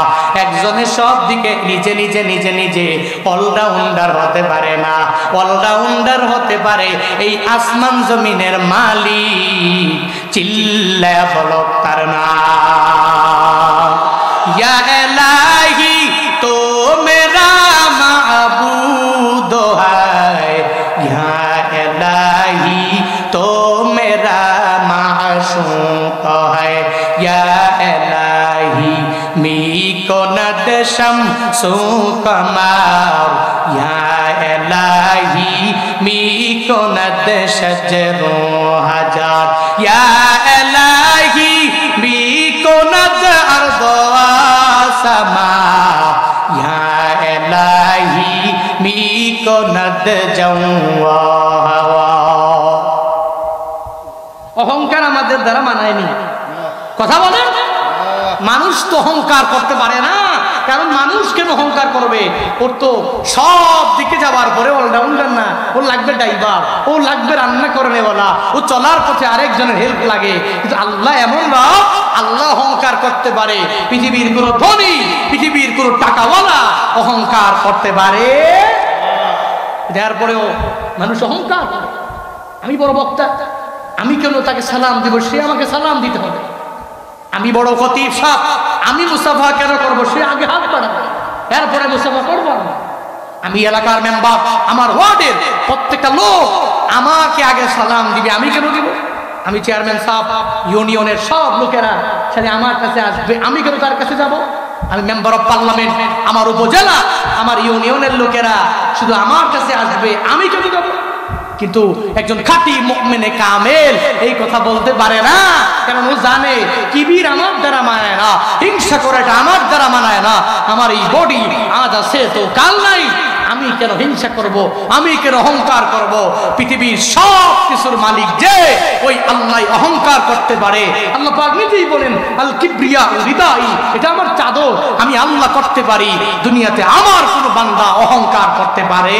একজনে সব দিকে নিজে নিজে নিজে নিজে অলরাউন্ডার হতে পারে না। অলরাউন্ডার হতে পারে এই আসমান জমিনের মালিক, চিল্লায়া বলো তার নাম। ইয়া ইলাহি তো মেরা মাবুদ है, या इलाही तो मेरा माशूक है, या इलाही मी को नद शम्सु कमर, या इलाही मी को नद शजरो हजार, या इलाही मी को नद अर्दो समा, या इलाही मी को नद जौआ हवा। অহংকার আমাদের দ্বারা মানায়নি। কথা বলেন, মানুষ তো অহংকার করতে পারে না, কারণ মানুষ কেন অহংকার করবে? ওর তো সব দিকে যাওয়ার পরে অলরাউন্ডার না, ওর লাগবে ড্রাইভার, ও লাগবে রান্না করে নেওয়ালা, ও চলার পথে আরেকজনের হেল্প লাগে। কিন্তু আল্লাহ এমন রব, আল্লাহ অহংকার করতে পারে। পৃথিবীর কোনো ধনী, পৃথিবীর কোনো টাকাওয়ালা অহংকার করতে পারে, দেওয়ার পরেও মানুষ অহংকার। আমি বড় বক্তা, আমি কেন তাকে সালাম দিব? সে আমাকে সালাম দিতে হবে। আমি বড় খতিব সাহেব, আমি মুসাফা কেন করবো? সে আগে হাত বাড়াবে, এরপরে মুসাফা করবো না। আমি এলাকার মেম্বার, আমার ওয়ার্ডের প্রত্যেকটা লোক আমাকে আগে সালাম দিবে, আমি কেন দিব? আমি চেয়ারম্যান সাহেব, ইউনিয়নের সব লোকেরা সাথে আমার কাছে আসবে, আমি কেন তার কাছে যাব? আমি মেম্বার অফ পার্লামেন্ট, আমার উপজেলা, আমার ইউনিয়নের লোকেরা শুধু আমার কাছে আসবে, আমি কেন যাব? কিন্তু একজন খাঁটি মুমিনে কামেল এই কথা বলতে পারে না, কারণ ও জানে কিবির আমার দ্বারা মানায় না, হিংসা করাটা আমার দ্বারা মানায় না। আমার এই বডি আজ আছে তো কাল নাই, আমি কেন হিংসা করব? আমি কেন অহংকার করব? পৃথিবীর সব কিছুর মালিক যে, ওই আল্লাহ অহংকার করতে পারে। আল্লাহ পাক নিজেই বলেন, আল কিবরিয়া রিদাই, এটা আমার চাদর, আমি আল্লাহ করতে পারি। দুনিয়াতে আমার কোনো বান্দা অহংকার করতে পারে?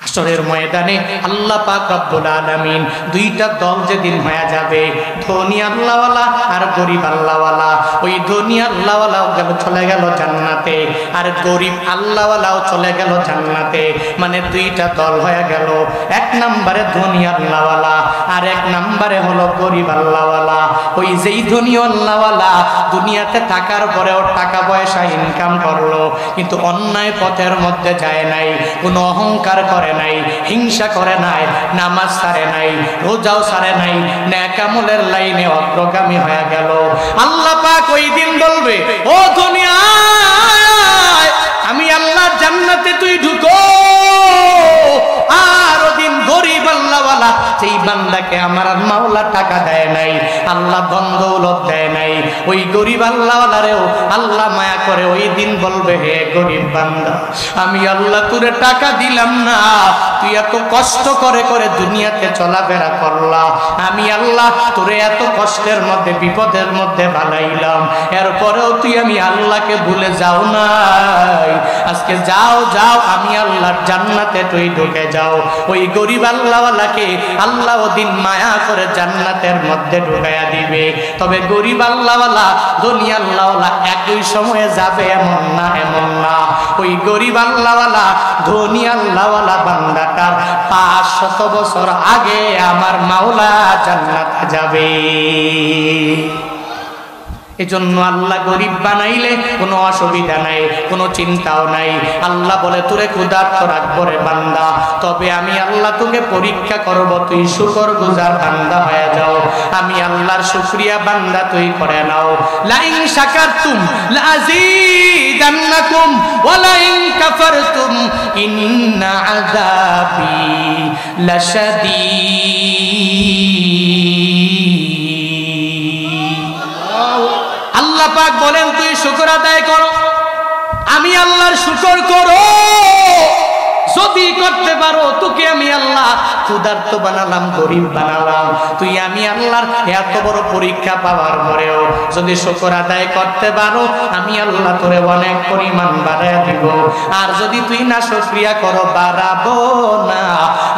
হাশরের ময়দানে আল্লাহ পাক রব্বুল আলামিন দুইটা দল যেদিন হয়ে যাবে, ধনী আল্লাহওয়ালা আর গরিব আল্লাহওয়ালা। ওই ধনী আল্লাহওয়ালাও চলে গেল জান্নাতে, আর গরিব আল্লাহওয়ালাও চলে গেল জান্নাতে। মানে দুইটা দল হয়ে গেল, এক নম্বরে ধনী আল্লাহওয়ালা আর এক নম্বরে হলো গরিব আল্লাহওয়ালা। ওই যেই ধনী আল্লাহওয়ালা দুনিয়াতে থাকার পরেও টাকা পয়সা ইনকাম করলো, কিন্তু অন্যায় পথের মধ্যে যায় নাই, কোনো অহংকার করে নাই, হিংসা করে নাই, নামাজ ছাড়ে নাই, রোজাও ছাড়ে নাই, নেক আমলের লাইনে অগ্রগামী হয়ে গেল। আল্লাহ পাক ওই দিন বলবে, ও দুনিয়া আমি আল্লাহ জান্নাতে তুই ঢুকো। আর ওদিন গরিব আল্লাহওয়ালা যেই বান্দাকে আমার মাওলা টাকা দেয় নাই, আল্লাহ ধন দৌলত দেয় নাই, ওই গরিব আল্লাহওয়ালারেও আল্লাহ মায়া করে ওই দিন বলবে, হে গরিব বান্দা, আমি আল্লাহ তোরে টাকা দিলাম না, তুই এত কষ্ট করে করে দুনিয়াতে চলাফেরা করলা, আমি আল্লাহ তোরে এত কষ্টের মধ্যে বিপদের মধ্যে বানাইলাম, এরপরেও তুই আমি আল্লাহকে ভুলে যাও নাই। আজকে যাও যাও, আমি আল্লাহর জান্নাতে তুই ঢুকে যাও। ওই গরিব আল্লাহওয়ালাকে আল্লাহ ওদিন মায়া করে জান্নাতের মধ্যে ঢুকাইয়া দিবে। তবে গরিব আল্লাহওয়ালা ধনী আল্লাহওয়ালা একই সময়ে যাবে এমন না, এমন না। ওই গরিব আল্লাহওয়ালা ধনী আল্লাহওয়ালা বান্দাটার 500 বছর আগে আমার মাওলা জান্নাতে যাবে। এজন্য আল্লাহ গরিব বানাইলে কোনো অসুবিধা নাই, কোনো চিন্তাও নাই। আল্লাহ বলে, তোরে ক্ষুধার্ত রাখবো রে বান্দা, তবে আমি আল্লাহ তোকে পরীক্ষা করব, তুই শুকরগুজার বান্দা হয়ে যাও। আমি আল্লাহর শুকরিয়া বান্দা তুই করে নাও। লাইন শাকারতুম লাযীদান্নাকুম ওয়া লাইন কাফারতুম ইন্না আযাবি লাশাদীদ। আল্লাহ পাক বলেন, তুই শুকর আদায় করো, আমি আল্লাহর শুকর করো, যদি করতে পারো তোকে আমি আল্লাহ ক্ষুধার্ত বানালাম, গরিব বানালাম। তুই আমি আল্লাহর এত বড় পরীক্ষা পাওয়ার পরেও যদি শুকর আদায় করতে পারো, আমি আল্লাহ তোরে অনেক পরিমাণ বাড়ায় দিব। আর যদি তুই না শুকরিয়া করো, বাড়াবো না,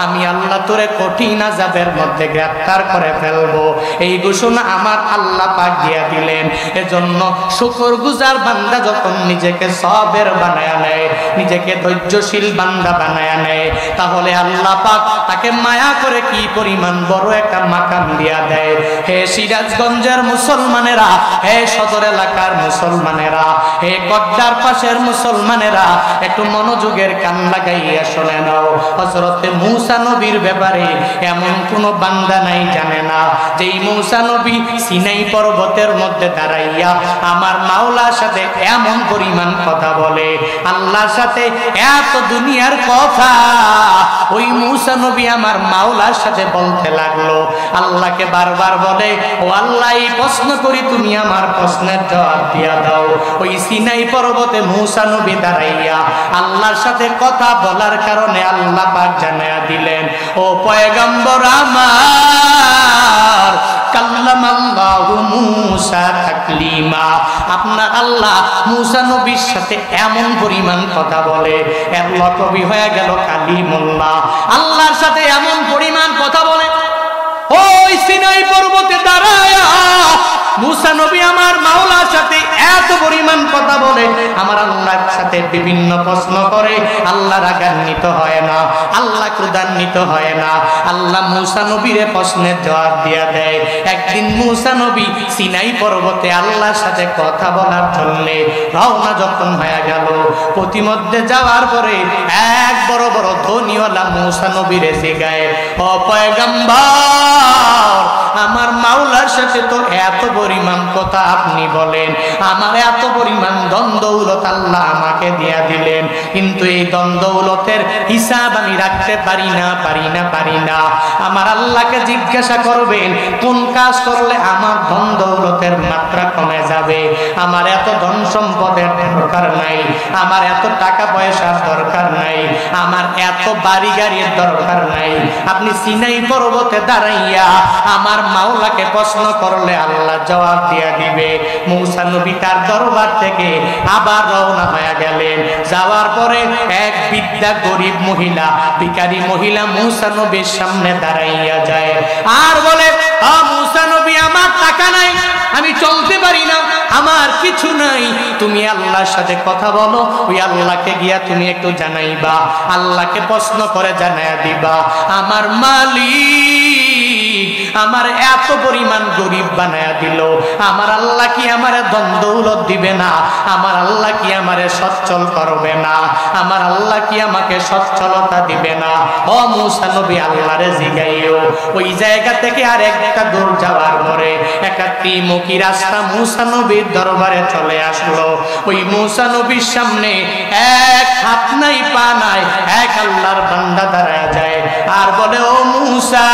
আমি আল্লাহ তোরে কঠিন আযাবের মধ্যে গ্রেফতার করে ফেলবো। এই ঘোষণা আমার আল্লাহ পাক দিয়া দিলেন। এজন্য শুকরগুজার বান্দা যখন নিজেকে সবের বানায় নেয়, নিজেকে ধৈর্যশীল বান্দা বানায় নেয়, তাহলে আল্লাহ পাক তাকে মায়া করে কি পরিমাণ বড় একটা মাকাম দিয়া দেয়। হে সিরাজগঞ্জের মুসলমানেরা, হে সদর এলাকার মুসলমানেরা, হে কড্ডার পাশের মুসলমানেরা, একটু মনোযোগের কান লাগাইয়া শুনে নাও। হযরতে মূসা নবীর ব্যাপারে এমন কোন বান্দা নাই জানে না যেই মূসা নবী সিনাই পর্বতের মধ্যে দাঁড়াইয়া আমার মাওলার সাথে এমন পরিমাণ কথা বলে, আল্লাহর সাথে এত দুনিয়ার কথা ওই মূসা নবী আমার মাওলার সাথে বলতে লাগলো। আল্লাহকে বারবার বলে, ও আল্লাহ, এই প্রশ্ন করি, তুমি আমার প্রশ্নের জবাব দিয়া দাও। ওই সিনাই পর্বতে মূসা নবী দাঁড়াইয়া আল্লাহর সাথে কথা বলার কারণে আল্লাহ পাক জানায়া দিলেন, ও পয়গম্বর আমার, কাল্লামাল্লাহু মূসা তাকলিমা, আপনার আল্লাহ মূসা নবীর সাথে এমন পরিমাণ কথা বলে, এর লকবি হয়ে গেল কালিমুল্লাহ। আল্লাহর সাথে এমন পরিমাণ কথা বলে, ওই সিনাই পর্বতে দাঁড়ায়া মূসা নবী আমার মাওলার সাথে এত পরিমাণ কথা বলে, আমার আল্লাহর সাথে বিভিন্ন প্রশ্ন করে। আল্লাহ রাগান্বিত হয় না, আল্লাহ ক্রোধান্বিত হয় না। আল্লাহ মূসা নবীর প্রশ্নের জবাব দিয়া দেয়। একদিন মূসা নবী সিনাই পর্বতে আল্লাহর সাথে কথা বলার জন্য রওনা যখন হয়ে গেল, প্রতিমধ্যে যাওয়ার পরে এক বড় বড় ধ্বনিওয়ালা মূসা নবীর জিগায়, ও পয়গম্বর, আমার মাওলার সাথে তো এত পরিমাণ কথা আপনি বলেন, আমার এত পরিমাণ ধন দৌলত আল্লাহ আমাকে দিয়া দিলেন, কিন্তু এই ধন দৌলতের হিসাব আমি রাখতে পারি না। আমার আল্লাহকে জিজ্ঞাসা করবেন, কোন কাজ করলে আমার ধন দৌলতের মাত্রা কমে যাবে? আমার এত ধন সম্পদের দরকার নাই, আমার এত টাকা পয়সার দরকার নাই, আমার এত বাড়ি গাড়ির দরকার নাই। আপনি সিনাই পর্বতে দাঁড়াইয়া আমার মাওলাকে প্রশ্ন করলে আল্লাহ জবাব দিয়া দিবে। মূসা নবী তার দরবার থেকে আবার রওনা হয়ে গেলেন। যাওয়ার পরে এক বৃদ্ধা গরিব মহিলা, ভিখারি মহিলা মূসা নবীর সামনে দাঁড়াইয়া যায় আর বলে, মূসা নবী, আমার টাকা নাই, আমি চলতে পারি না, আমার কিছু নাই, তুমি আল্লাহর সাথে কথা বলো, ওই আল্লাহকে গিয়া তুমি একটু জানাইবা, আল্লাহকে প্রশ্ন করে জানাইয়া দিবা, আমার মালিক আমার এত পরিমাণ গরিব বানায়া দিল, আমার আল্লাহ কি আমারে ধন দৌলত দিবে না? আমার আল্লাহ কি আমারে সচ্ছল করবে না? আমার আল্লাহ কি আমাকে সচ্ছলতা দিবে না? ও মূসা নবী, আল্লাহরে জিগাইও। ওই জায়গা থেকে আর একটা দূর যাওয়ার পরে একটা ত্রিমুখী রাস্তা মূসা নবীর দরবারে চলে আসলো। ওই মূসা নবীর সামনে এক হাত নাই পা নাই এক আল্লাহর বান্দা দাঁড়ায় যায় আর বলে, ও মূসা,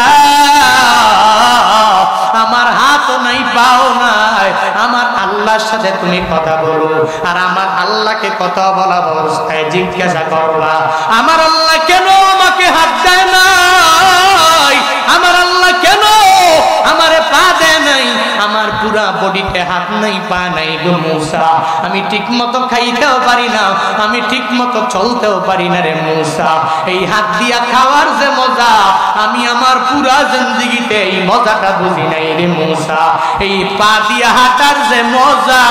আমার হাতও নাই পাও নাই, আমার আল্লাহর সাথে তুমি কথা বলো। আর আমার আল্লাহকে কথা বলা অবস্থায় জিজ্ঞাসা করবা, আমার আল্লাহ কেন আমাকে হাত দেয় নাই? আমার আল্লাহ কেন আমারে পা দেয় নাই? আমার পুরা বডিতে হাত নাই পা নাই গো মূসা, আমি ঠিক মতো খাইতেও পারি না, আমি ঠিক মতো চলতেও পারি না রে মূসা। এই হাত দিয়া খাওয়ার যে মজা, আমি আমার পুরা জিন্দেগিতে এই মজাটা বুঝি নাই রে মূসা। এই পা দিয়া হাঁটার যে মজা,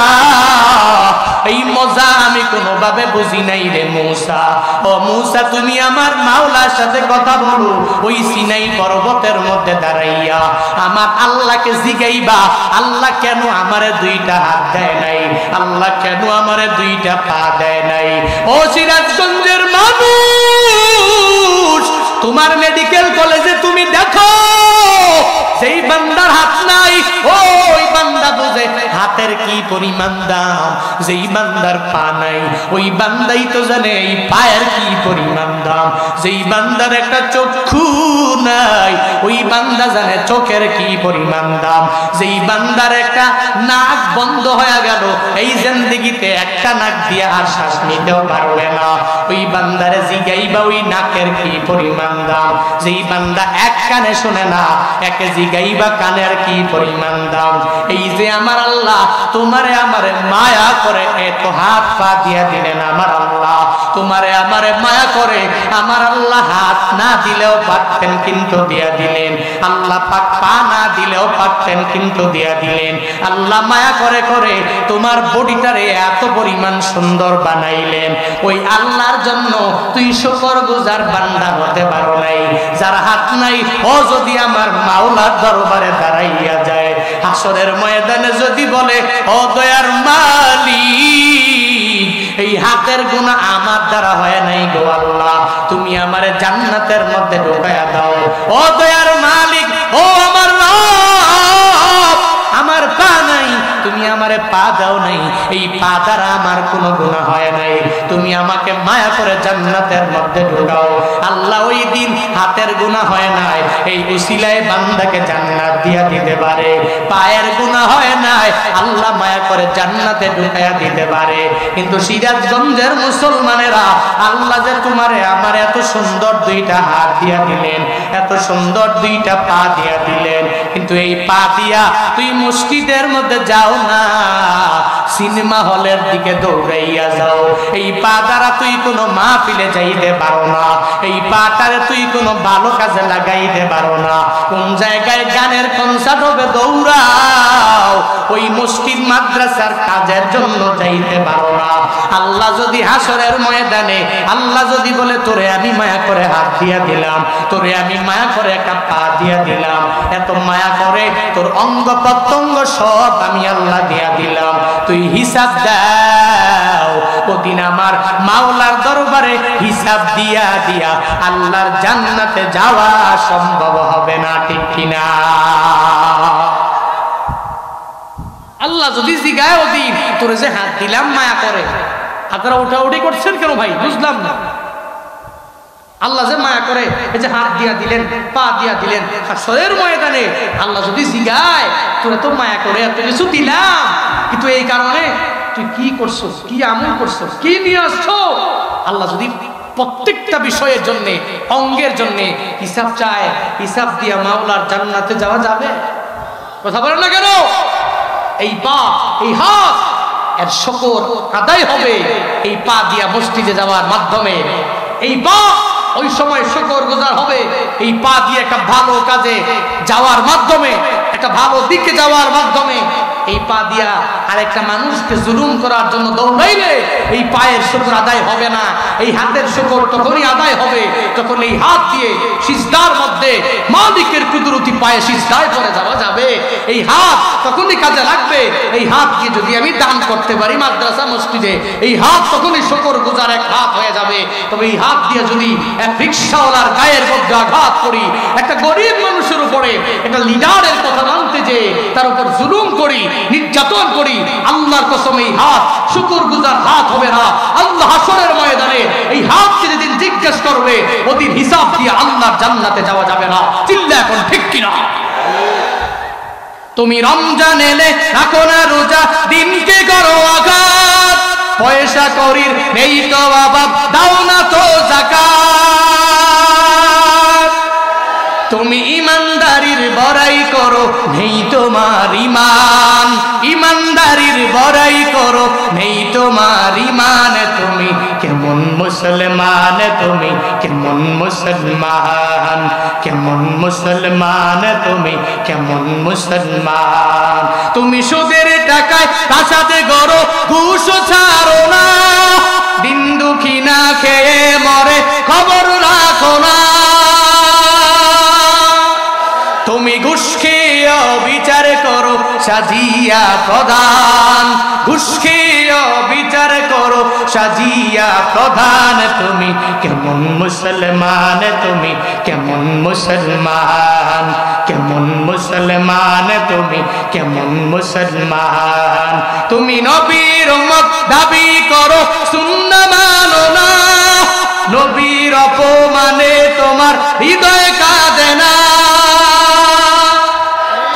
এই মজা আমি কোনোভাবে বুঝি নাই রে মূসা। ও মূসা, তুমি আমার মাওলার সাথে কথা বলো, ওই সিনাই পর্বতের মধ্যে দাঁড়াইয়া আমার আল্লাহকে জিগাইবা, আল্লাহ কেন আমারে দুইটা হাত দেয় নাই? আল্লাহ কেন আমারে দুইটা পা দেয় নাই? ও সিরাজগঞ্জের মানুষ, তোমার মেডিকেল কলেজে তুমি দেখো, সেই বান্দার হাত নাই, ওই বান্দা ওরা বুঝে হাতের কি পরিমাণ দাম। যেই বান্দার পা নাই ওই বান্দাই তো জানে এই পায়ের কি পরিমাণ দাম। যেই বান্দার একটা চক্ষু নাই ওই বান্দা জানে চোখের কি পরিমাণ দাম। যেই বান্দার একটা নাক বন্ধ হয়ে গেল, এই জিন্দেগিতে একটা নাক দিয়ে আর শ্বাস নিতেও পারবে না, ওই বান্দারে জিগাইবা ওই নাকের কি পরিমাণ দাম। যেই বান্দা এক কানে শোনে না, একে জিগাইবা কানের কি পরিমাণ দাম। এই যে আমার আল্লাহ তোমারে আমারে মায়া করে এত হাত পা দিয়া দিলেন আমার আল্লাহ, তোমারে আমারে মায়া করে আমার আল্লাহ হাত না দিলেও পারতেন কিন্তু দিয়া দিলেন। আল্লাহ পাক পা না দিলেও পারতেন কিন্তু দিয়া দিলেন। আল্লাহ মায়া করে করে তোমার বডিটারে এত পরিমাণ সুন্দর বানাইলেন। ওই আল্লাহর জন্য তুই শুকরগুজার বান্দা হতে পারো নাই। যার হাত নাই ও যদি আমার মাওলার দরবারে দাঁড়াইয়া যায়, হাসরের ময়দানে যদি বলে ও দয়ার মালিক এই হাতের গুনাহ আমার দ্বারা হয় নাই গো আল্লাহ, তুমি আমারে জান্নাতের মধ্যে ঢুকায়া দাও। ও দয়ার মালিক, ও আমার রব, আমার পা নাই, তুমি আমারে পা দাও নাই, এই পা দ্বারা আমার কোনো গুনাহ হয় নাই, তুমি আমাকে মায়া করে জান্নাতের মধ্যে ঢুকাও। আল্লাহ ওই দিন হাতের গুনাহ হয় নাই, এই উসিলায় বান্দাকে জান্নাত দিয়া দিতে পারে। পায়ের গুনাহ হয় নাই, আল্লাহ মায়া করে জান্নাতে ঢুকায়া দিতে পারে। কিন্তু সিরাজগঞ্জের মুসলমানেরা, আল্লাহ যে তোমারে আমার এত সুন্দর দুইটা হাত দিয়া দিলেন, এত সুন্দর দুইটা পা দিয়া দিলেন, কিন্তু এই পা দিয়া তুই মসজিদের মধ্যে যাও না, সিনেমা হলের দিকে দৌড়াইয়া যাও। এই পা দ্বারা তুই কোনো মাহফিলে যাইতে পারো না, এই পাটারে তুই কোনো ভালো কাজে লাগাইতে পারো না। কোন জায়গায় গানের কনসার্ট হবে দৌড়াও, ওই মসজিদ মাদ্রাসার কাজের জন্য যাইতে পারো না। আল্লাহ যদি হাসরের ময়দানে আল্লাহ যদি বলে তোরে আমি মায়া করে হাত দিয়া দিলাম, তোরে আমি মায়া করে একটা পা দিয়া দিলাম, এত মায়া করে তোর অঙ্গ প্রত্যঙ্গ সব আমি আল্লাহ দিয়া দিলাম, তুই হিসাব দাও। ওদিন আমার মাওলার দরবারে হিসাব দিয়া দিয়া আল্লাহর জান্নাতে যাওয়া সম্ভব হবে না, ঠিক কিনা? আল্লাহ যদি জিগায় ওদিন তোরে যে হাত দিলাম মায়া করে, আপনারা উঠাউঠি করছেন কেন ভাই? বুঝলাম না। আল্লাহ যে মায়া করে এই যে হাত দিয়া দিলেন, পা দিয়া দিলেন, হাসরের ময়দানে আল্লাহ যদি জিগায় তোরে তো মায়া করে এত কিছু দিলাম, কিন্তু এই কারণে তুই কি করছো, কি আমল করছো, কি নিয়ে আসছো, আল্লাহ যদি প্রত্যেকটা বিষয়ের জন্য অঙ্গের জন্য হিসাব চায়, হিসাব দিয়া মাওলার জান্নাতে যাওয়া যাবে? কথা বলেন না কেন? এই পা, এই হাত এর শুকর আদায় হবে এই পা দিয়া মসজিদে যাওয়ার মাধ্যমে। এই পা ওই সময় শুকরগুজার হবে এই পা দিয়ে একটা ভালো কাজে যাওয়ার মাধ্যমে, একটা ভালো দিকে যাওয়ার মাধ্যমে। এই পা দিয়া আরেকটা মানুষকে জুলুম করার জন্য দৌড়াইলে এই পায়ের শুকর আদায় হবে না। এই হাতের শুকর তখনই আদায় হবে যখন এই হাত দিয়ে সিজদার মধ্যে মালিকের কুদরতি পায়ে সিজদায় পড়ে যাওয়া যাবে। এই হাত তখনই কাজে লাগবে। এই হাত দিয়ে যদি আমি দান করতে পারি মাদ্রাসা মসজিদে, এই হাত তখনই শুকর গুজার এক হাত হয়ে যাবে। তবে এই হাত দিয়ে যদি এক রিক্সাওয়ালার গায়ের মধ্যে আঘাত করি, একটা গরিব মানুষের উপরে, একটা লিডারের কথা মানতে যে তার উপর জুলুম করি, নির্যাতন করি, আল্লাহর কসম এই হাত শুকরগুজার হাত হবে না। আল্লাহ হাসরের ময়দানে এই হাতকে যেদিন জিজ্ঞেস করবে ওদিন হিসাব দিয়ে আল্লাহর জান্নাতে যাওয়া যাবে না। চিল্লা এখন ঠিক কিনা? তুমি রমজান এলে রাখো না রোজা, দিনকে করো আঘাত, পয়সা করির নেই তো অভাব, দাও না তো যাকাত। তুমি ইমানদারির বড়াই করো, নেই তোমার ইমান, ইমানদারির বড়াই করো, নেই তোমার ইমান। তুমি কেমন মুসলমান, তুমি কেমন মুসলমান, কেমন মুসলমান, তুমি কেমন মুসলমান। তুমি সুদের টাকায় তাসাতে গড়ো, ঘুষ ছাড়ো না, দিন দুঃখী না খেয়ে মরে খবর রাখো না। তুমি ঘুষ খেয়ে বিচার করো, সাজিয়া প্রদান, ঘুষ খেয়ে বিচার করো, সাজিয়া প্রধান তুমি কেমন মুসলমান, তুমি কেমন মুসলমান, কেমন মুসলমান, তুমি কেমন মুসলমান। তুমি নবীর উম্মত দাবি করো, সুন্নাহ মানো না, নবীর অপমানে তোমার হৃদয় কাঁদে না।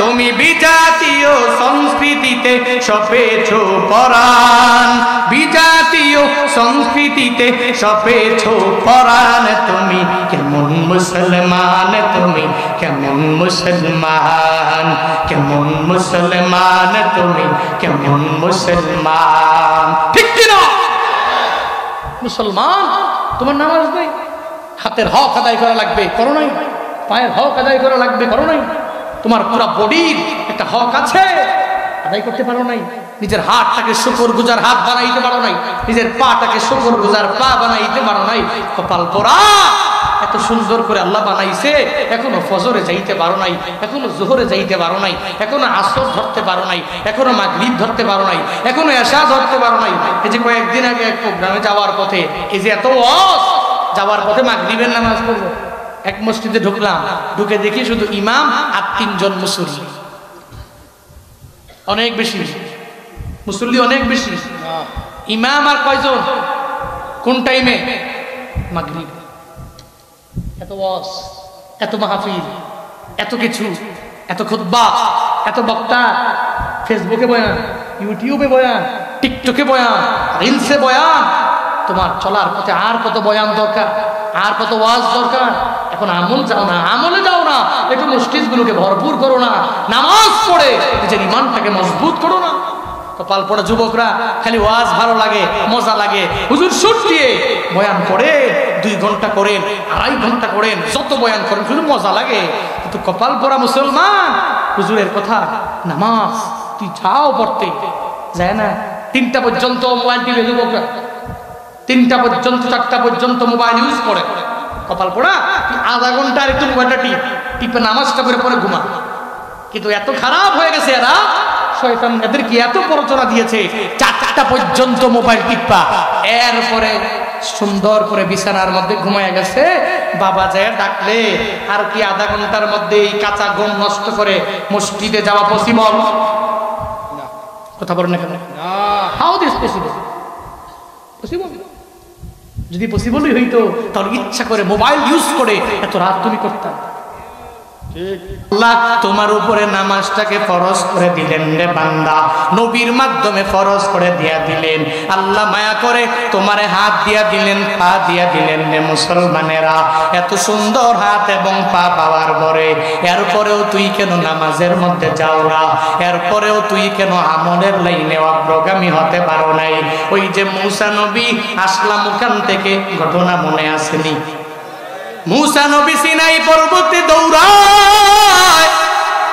তুমি বিজাতীয় সংস্কৃতিতে সপেছ পরাণ, বিজাতীয় সংস্কৃতিতে সপেছ পরাণ। তুমি কেমন মুসলমান, তুমি কেমন মুসলমান, কেমন মুসলমান, তুমি কেমন মুসলমান। ঠিক কিনা? মুসলমান, তোমার নামাজ নেই, হাতের হক আদায় করা লাগবে, করো নাই। পায়ের হক আদায় করা লাগবে, করো নাই। তোমার পুরো বডির একটা হক আছে, আদায় করতে পারো নাই। নিজের হাতটাকে শুকরগুজার হাত বানাইতে পারো নাই, নিজের পাটাকে শুকরগুজার পা বানাইতে পারো নাই। কপাল পোড়া, এত সুন্দর করে আল্লাহ বানাইছে, এখনো ফজরে যাইতে পারো নাই, এখনো জোহরে যাইতে পারো নাই, এখনো আসর ধরতে পারো নাই, এখনো মাগরিব ধরতে পারো নাই, এখনো এশা ধরতে পারো নাই। এই যে কয়েকদিন আগে এক প্রোগ্রামে যাওয়ার পথে, এই যে এত ওয়াজ, যাওয়ার পথে মাগরিবের নামাজ পড়বো, এক মসজিদে ঢুকলাম, ঢুকে দেখি শুধু ইমাম আর 3 জন মুসল্লি। অনেক বেশি মুসল্লি, অনেক বেশি। ইমাম আর কয়জন? কোন টাইমে? মাগরিব। এত ওয়াজ, এত মাহফিল, এত কিছু, এত খুতবা, এত বক্তা, ফেসবুকে বয়ান, ইউটিউবে বয়ান, টিকটকে বয়ান, রিলসে বয়ান। তোমার চলার পথে আর কত বয়ান দরকার, আর কত ওয়াজ দরকার। এখন আমল যাও না, আমলে যাও না, একটু মসজিদগুলোকে ভরপুর করো না, নামাজ পড়ে নিজের ইমানটাকে মজবুত করো না। কপাল পড়া যুবকরা খালি ওয়াজ ভালো লাগে, মজা লাগে, হুজুর সুট দিয়ে বয়ান করে 2 ঘন্টা করেন, 2.5 ঘন্টা করেন, যত বয়ান করেন শুধু মজা লাগে। কিন্তু কপাল পড়া মুসলমান, হুজুরের কথা, নামাজ তুই যাও পড়তে যায় না। 3টা পর্যন্ত মোবাইল টিপে যুবকরা, 3টা পর্যন্ত 4টা পর্যন্ত মোবাইল ইউজ করে। কপাল পড়া, তুই আধা ঘন্টা আর একটু মোবাইলটা টিপে নামাজটা করে পরে ঘুমা। কিন্তু এত খারাপ হয়ে গেছে এরা, শয়তান এদেরকে এত প্ররোচনা দিয়েছে, 4টা পর্যন্ত মোবাইল টিপা, এরপরে সুন্দর করে বিছানার মধ্যে ঘুমায় গেছে। বাবা যায় ডাকলে আর কি আধা ঘন্টার মধ্যে এই কাঁচা ঘুম নষ্ট করে মসজিদে যাওয়া পসিবল? কথা বলেন না কেন? How this possible? পসিবল? যদি পসিবলই হইতো তাহলে ইচ্ছা করে মোবাইল ইউজ করে এত রাত তুমি করতাম। আল্লাহ তোমার উপরে নামাজটাকে ফরজ করে দিলেন রে বান্দা, নবীর মাধ্যমে ফরজ করে দিয়া দিলেন। আল্লাহ মায়া করে তোমারে হাত দিয়া দিলেন, পা দিয়া দিলেন রে মুসলমানেরা। এত সুন্দর হাত এবং পা পাওয়ার পরে এরপরেও তুই কেন নামাজের মধ্যে যাও না? এরপরেও তুই কেন আমলের লাইনে অগ্রগামী হতে পারো নাই? ওই যে মূসা নবী আসলাম ওখান থেকে, ঘটনা মনে আসেনি? মূসা নবী সিনাই পর্বতে দৌড়ায়,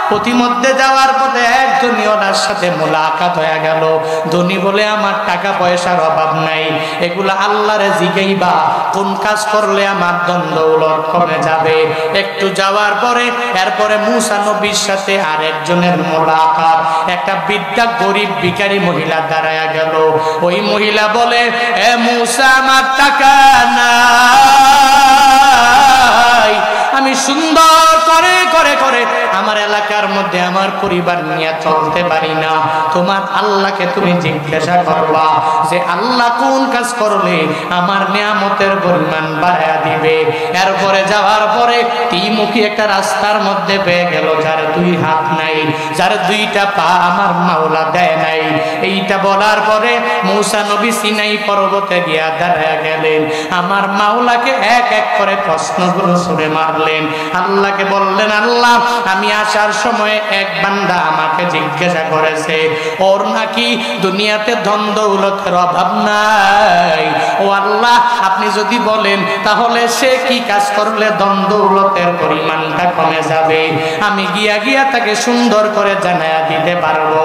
প্রতিমধ্যে যাওয়ার পথে একজন ওনার সাথে মোলাকাত হয়ে গেল। ধনী বলে আমার টাকা পয়সার অভাব নাই, এগুলা আল্লাহরে জিগাইবা কোন কাজ করলে আমার ধন দৌলত কমে যাবে। একটু যাওয়ার পরে এরপরে মূসা নবীর সাথে আরেকজনের মোলাকাত, একটা বৃদ্ধা গরিব ভিখারি মহিলা দাঁড়ায়া গেল। ওই মহিলা বলে, এ মূসা আমার টাকা নাই, আমি সুন্দর করে করে করে আমার এলাকার মধ্যে আমার পরিবার নিয়ে চলতে পারি না। তোমার আল্লাহকে তুমি জিজ্ঞাসা করবা যে আল্লাহ কোন কাজ করলে আমার নিয়ামতের পরিমাণ বাড়ায়া দিবে। এরপরে যাওয়ার পরে ত্রিমুখী একটা রাস্তার মধ্যে পেয়ে গেল, যার 2 হাত নাই, যার 2টা পা আমার মাওলা দেয় নাই। এইটা বলার পরে মূসা নবী সিনাই পর্বতে গিয়া দাঁড়ায়া গেলেন। আমার মাওলাকে এক এক করে প্রশ্নগুলো ছুড়ে মারলেন। আল্লাহকে বললেন, আল্লাহ আমি আসার সময় এক বান্দা আমাকে জিজ্ঞাসা করেছে ওর নাকি দুনিয়াতে ধন দৌলতের অভাব নাই। ও আল্লাহ আপনি যদি বলেন তাহলে সে কি কাজ করলে ধন দৌলতের পরিমাণটা কমে যাবে, আমি গিয়া গিয়া তাকে সুন্দর করে জানায়া দিতে পারবো।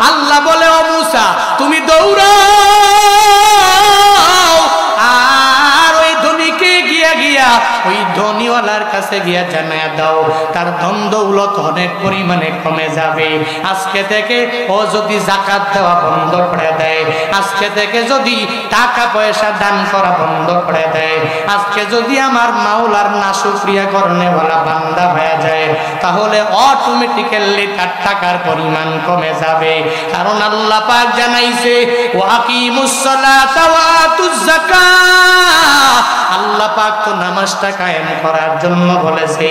আল্লাহ বলে, ও মূসা তুমি দৌড়াও আর ওই ধনীকে গিয়া গিয়া ওই ধনীওয়ালার কাছে গিয়া জানায়া দাও তার ধন দৌলত অনেক পরিমাণে কমে যাবে। আজকে থেকে ও যদি যাকাত দেওয়া বন্ধ করে দেয়, আজকে থেকে যদি টাকা পয়সা দান করা বন্ধ করে দেয়, আজকে যদি আমার মাওলার নাশুকরিয়া করনেওয়ালা বান্দা হয়ে যায়, তাহলে অটোমেটিক্যালি তার টাকার পরিমাণ কমে যাবে। কারণ আল্লাহ পাক জানাইছে ওয়াকিমুস সালাতা ওয়া আতুজ যাকাত, আল্লাহ পাক তো নামাজটা কায়েম করার জন্য বলেছে,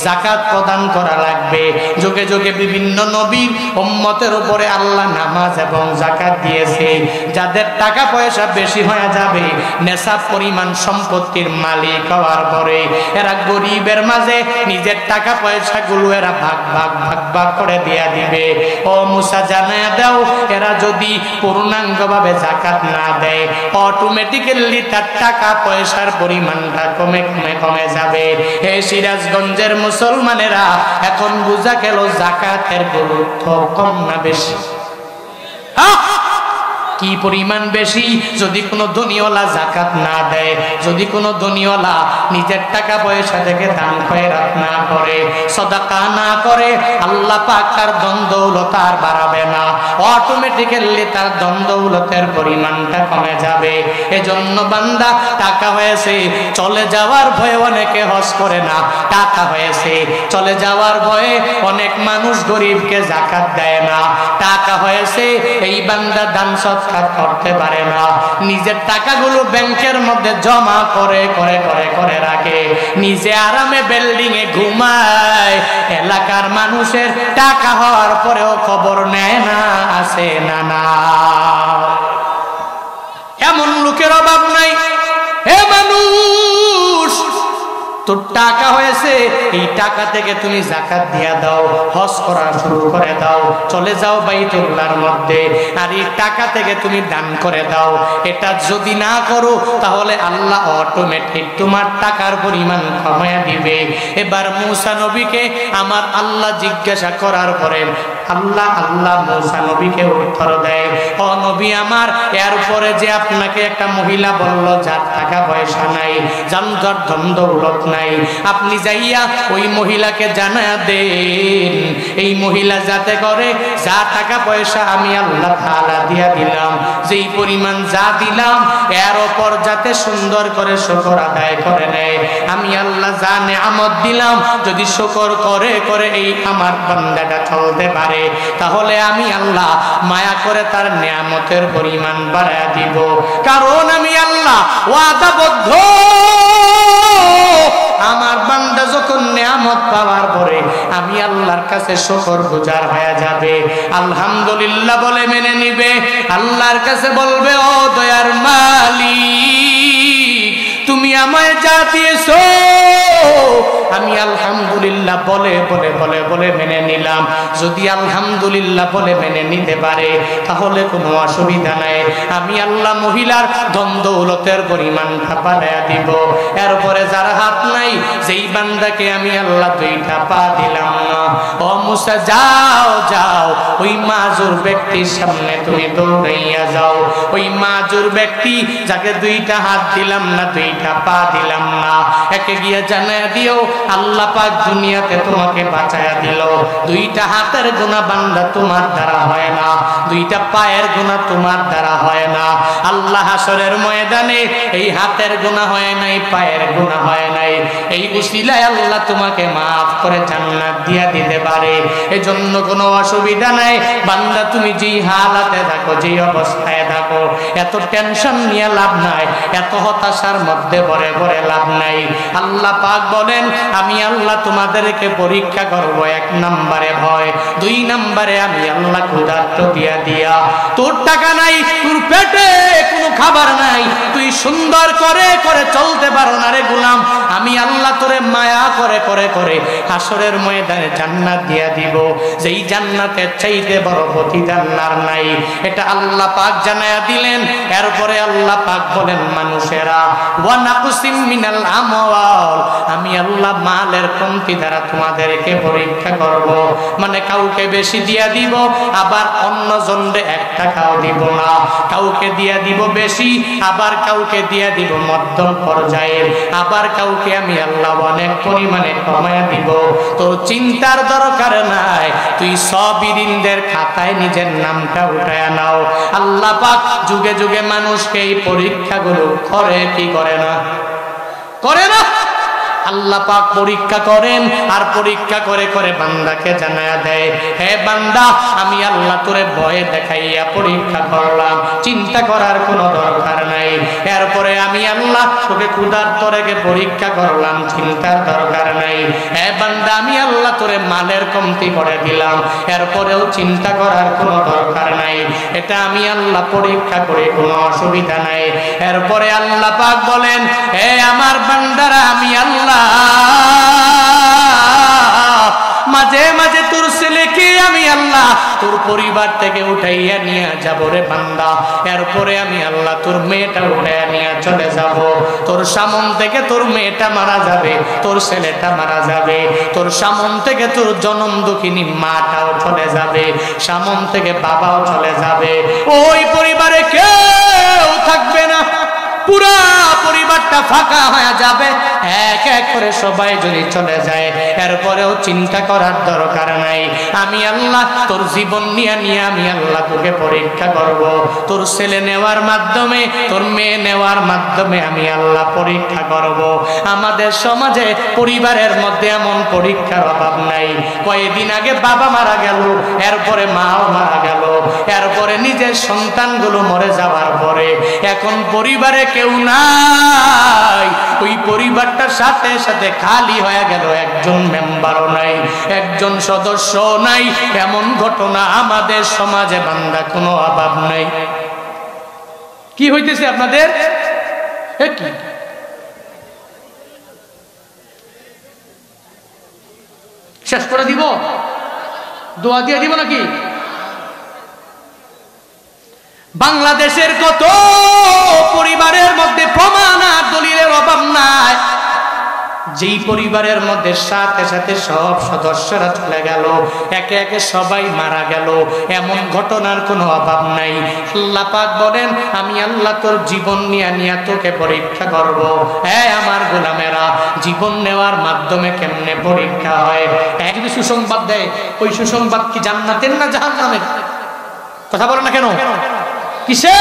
যাকাত প্রদান করা লাগবে। যুগে যুগে বিভিন্ন নবীর উম্মতের উপরে আল্লাহ নামাজ এবং যাকাত দিয়েছে। যাদের টাকা পয়সা বেশি হয়ে যাবে, নেশাব পরিমাণ সম্পত্তির মালিক হওয়ার পরে এরা গরিবের মাঝে নিজের টাকা পয়সাগুলো এরা ভাগ ভাগ ভাগ ভাগ করে দিয়া দিবে। ও মুসা জানায়া দাও, এরা যদি পূর্ণাঙ্গভাবে যাকাত না দেয়, অটোমেটিক্যালি তার টাকা পয়সার পরিমাণটা কমে কমে কমে যাবে। হে সিরাজগঞ্জের মুসলমানেরা, এখন বুঝা গেল যাকাতের গুরুত্ব কম না বেশি? কি পরিমাণ বেশি? যদি কোনো ধনীওয়ালা যাকাত না দেয়, যদি কোনো ধনীওয়ালা নিজের টাকা পয়সা থেকে দান খয়রাত না করে, সাদাকা না করে, আল্লাহ পাক তার ধন দৌলত আর বাড়াবে না, অটোমেটিক্যালি তার ধন দৌলতের পরিমাণটা কমে যাবে। এজন্য বান্দা, টাকা হয়েছে চলে যাওয়ার ভয়ে অনেকে হজ করে না, টাকা হয়েছে চলে যাওয়ার ভয়ে অনেক মানুষ গরিবকে যাকাত দেয় না, টাকা হয়েছে এই বান্দা দান সৎকার করতে পারে না, নিজের টাকাগুলো ব্যাংকের মধ্যে জমা করে করে করে করে রাখে, নিজে আরামে বিল্ডিং এ ঘুমায়, এলাকার মানুষের টাকা হওয়ার পরেও খবর নেয় না, আছে না না? এমন লোকের অভাব নাই। হে মানুষ, তোর টাকা হয়েছে, এই টাকা থেকে তুমি যাকাত দিয়া দাও, হজ করা শুরু করে দাও, চলে যাও বাইতুল্লাহর মধ্যে, আর এই টাকা থেকে তুমি দান করে দাও। এটা যদি না করো, তাহলে আল্লাহ অটোমেটিক তোমার টাকার পরিমাণ কমায়া দিবে। এবার মুসা নবীকে আমার আল্লাহ জিজ্ঞাসা করার পরে আল্লাহ মুসা নবীকে উত্তর দেয়, ও নবী আমার, এরপরে যে আপনাকে একটা মহিলা বলল যার টাকা পয়সা নাই, যার ধন দৌলত নাই, আপনি যাইয়া ওই মহিলাকে জানায়া দেন, এই মহিলা যাতে করে যা টাকা পয়সা আমি আল্লাহ তাআলা দিয়া দিলাম, যেই পরিমাণ যা দিলাম এর উপর যাতে সুন্দর করে শুকর আদায় করে নেয়। আমি আল্লাহ যা নিয়ামত দিলাম, যদি শুকর করে করে এই আমার বান্দাটা চলতে পারে, তাহলে আমি আল্লাহ মায়া করে তার নিয়ামতের পরিমাণ বাড়ায়া দিব। কারণ আমি আল্লাহ ওয়াদাবদ্ধ, আমার বান্দা যখন নিয়ামত পাওয়ার পরে আমি আল্লাহর কাছে শুকরগুজার হয়ে যাবে, আলহামদুলিল্লাহ বলে মেনে নিবে, আল্লাহর কাছে বলবে, ও দয়ার মালিক, তুমি আমায় যা দিয়েছো আমি আলহামদুলিল্লাহ বলে বলে বলে বলে মেনে নিলাম। যদি আলহামদুলিল্লাহ বলে মেনে নিতে পারে, তাহলে কোনো অসুবিধা নাই, আমি আল্লাহ মহিলার ধন দৌলতের পরিমাণটা বাড়ায়া দিব। এরপরে যার হাত নাই, যেই বান্দাকে আমি আল্লাহ দুইটা পা দিলাম না, ও মুসা যাও যাও, ওই মাজুর ব্যক্তির সামনে তুমি দৌড়াইয়া যাও, ওই মাজুর ব্যক্তি যাকে দুইটা হাত দিলাম না, দুইটা পা দিলাম না, একে গিয়ে জানায়া দিও আল্লাহ পাক দুনিয়াতে তোমাকে বাঁচায়া দিল, দুইটা হাতের গুনাহ বান্দা তোমার দ্বারা হয় না, দুইটা পায়ের গুনাহ তোমার দ্বারা হয় না, আল্লাহ হাসরের ময়দানে এই হাতের গুনাহ হয় নাই, পায়ের গুনাহ হয় নাই, এই উসিলায় আল্লাহ তোমাকে মাফ করে জান্নাত দিয়া দিতে পারে। এজন্য কোনো অসুবিধা নাই বান্দা, তুমি যেই হালাতে থাকো, যেই অবস্থায় থাকো, এত টেনশন নিয়ে লাভ নাই, এত হতাশার মধ্যে ভরে ভরে লাভ নাই। আল্লাহ পাক বলেন, আমি আল্লাহ তোমাদেরকে পরীক্ষা করব, 1 নম্বরে ভয়, 2 নম্বরে আমি আল্লাহ ক্ষুধার্ত দিয়া দিয়া, তোর টাকা নাই, তোর পেটে কোনো খাবার নাই, তুই সুন্দর করে করে চলতে পারো না রে গোলাম, আমি আল্লাহ তোরে মায়া করে করে করে হাসরের ময়দানে জান্নাত দিয়া দিব, যেই জান্নাতের চাইতে বড় প্রতিদান আর নাই। এটা আল্লাহ পাক জানায়া দিলেন। এরপরে আল্লাহ পাক বলেন, মানুষেরা ওয়া নাকুসিম মিনাল আমওয়াল, আমি আল্লাহ মালের কমতি দ্বারা তোমাদেরকে পরীক্ষা করব, মানে কাউকে বেশি দিয়া দিব, আবার অন্য জনরে 1 টাকাও দিব না, কাউকে দিয়া দিব বেশি, আবার কাউকে দিয়ে দিব মধ্যম পর্যায়ের, আবার কাউকে আমি আল্লাহ অনেক পরিমাণে কমায় দিব। তোর চিন্তার দরকার নাই, তুই সাবিরিনদের খাতায় নিজের নামটা উঠায় নাও। আল্লাহ পাক যুগে যুগে মানুষকে এই পরীক্ষাগুলো করে কি করে না? করে না? আল্লাহ পাক পরীক্ষা করেন, আর পরীক্ষা করে করে বান্দাকে জানায়া দেয়, হে বান্দা আমি আল্লাহ তোরে ভয় দেখাইয়া পরীক্ষা করলাম, চিন্তা করার কোনো দরকার নাই। এরপরে আমি আল্লাহ তোকে ক্ষুধার্ত রেখে পরীক্ষা করলাম, চিন্তার দরকার নাই। হে বান্দা আমি আল্লাহ তোরে মালের কমতি করে দিলাম, এরপরেও চিন্তা করার কোনো দরকার নাই। এটা আমি আল্লাহ পরীক্ষা করে, কোনো অসুবিধা নাই। এরপরে আল্লাহ পাক বলেন, হে আমার বান্দারা আমি আল্লাহ মাঝে মাঝে তোর ছেলেকে আমি আল্লাহ তোর পরিবার থেকে উঠাইয়া নিয়ে যাব রে বান্দা। এরপরে আমি আল্লাহ তোর মেয়েটা উঠাইয়া নিয়ে চলে যাব। তোর সামন থেকে তোর মেয়েটা মারা যাবে, তোর ছেলেটা মারা যাবে, তোর সামন থেকে তোর জনম দুঃখিনী মাটাও চলে যাবে, সামন থেকে বাবাও চলে যাবে। ওই পরিবারে কেউ থাকবে না, পুরা পরিবারটা ফাঁকা হয়ে যাবে। এক এক করে সবাই যদি চলে যায়, এরপরেও চিন্তা করার দরকার নাই। আমি আল্লাহ তোর জীবন নিয়ে আমি আল্লাহ তোকে পরীক্ষা করব। তোর ছেলে নেওয়ার মাধ্যমে, তোর মেয়ে নেওয়ার মাধ্যমে আমি আল্লাহ পরীক্ষা করব। আমাদের সমাজে পরিবারের মধ্যে এমন পরীক্ষার অভাব নাই। কয়েকদিন আগে বাবা মারা গেল, এরপরে মাও মারা গেল, এরপরে নিজের সন্তানগুলো মরে যাওয়ার পরে এখন পরিবারে কেউ নাই। ওই পরিবারটার সাথে সাথে খালি হয়ে গেল, একজন মেম্বারও নাই, একজন সদস্য নাই। এমন ঘটনা আমাদের সমাজে বান্দা, কোনো অভাব নাই। কি হইতেছে আপনাদের? কি শেষ করে দিব? দোয়া দিয়ে দিব নাকি? বাংলাদেশের কত পরিবারের মধ্যে প্রমাণ আর দলিলের অভাব নাই, যেই পরিবারের মধ্যে সাথে সাথে সব সদস্যরা চলে গেল, একে একে সবাই মারা গেল, এমন ঘটনার কোনো অভাব নাই। আল্লাহ পাক বলেন, আমি আল্লাহ তোর জীবন নিয়ে তোকে পরীক্ষা করব। হ্যাঁ আমার গোলামেরা, জীবন নেওয়ার মাধ্যমে কেমনে পরীক্ষা হয়? যদি সুসংবাদ দেয়, ওই সুসংবাদ কি জান্নাতের না জাহান্নামের? কথা বলে না কেন? কিসে?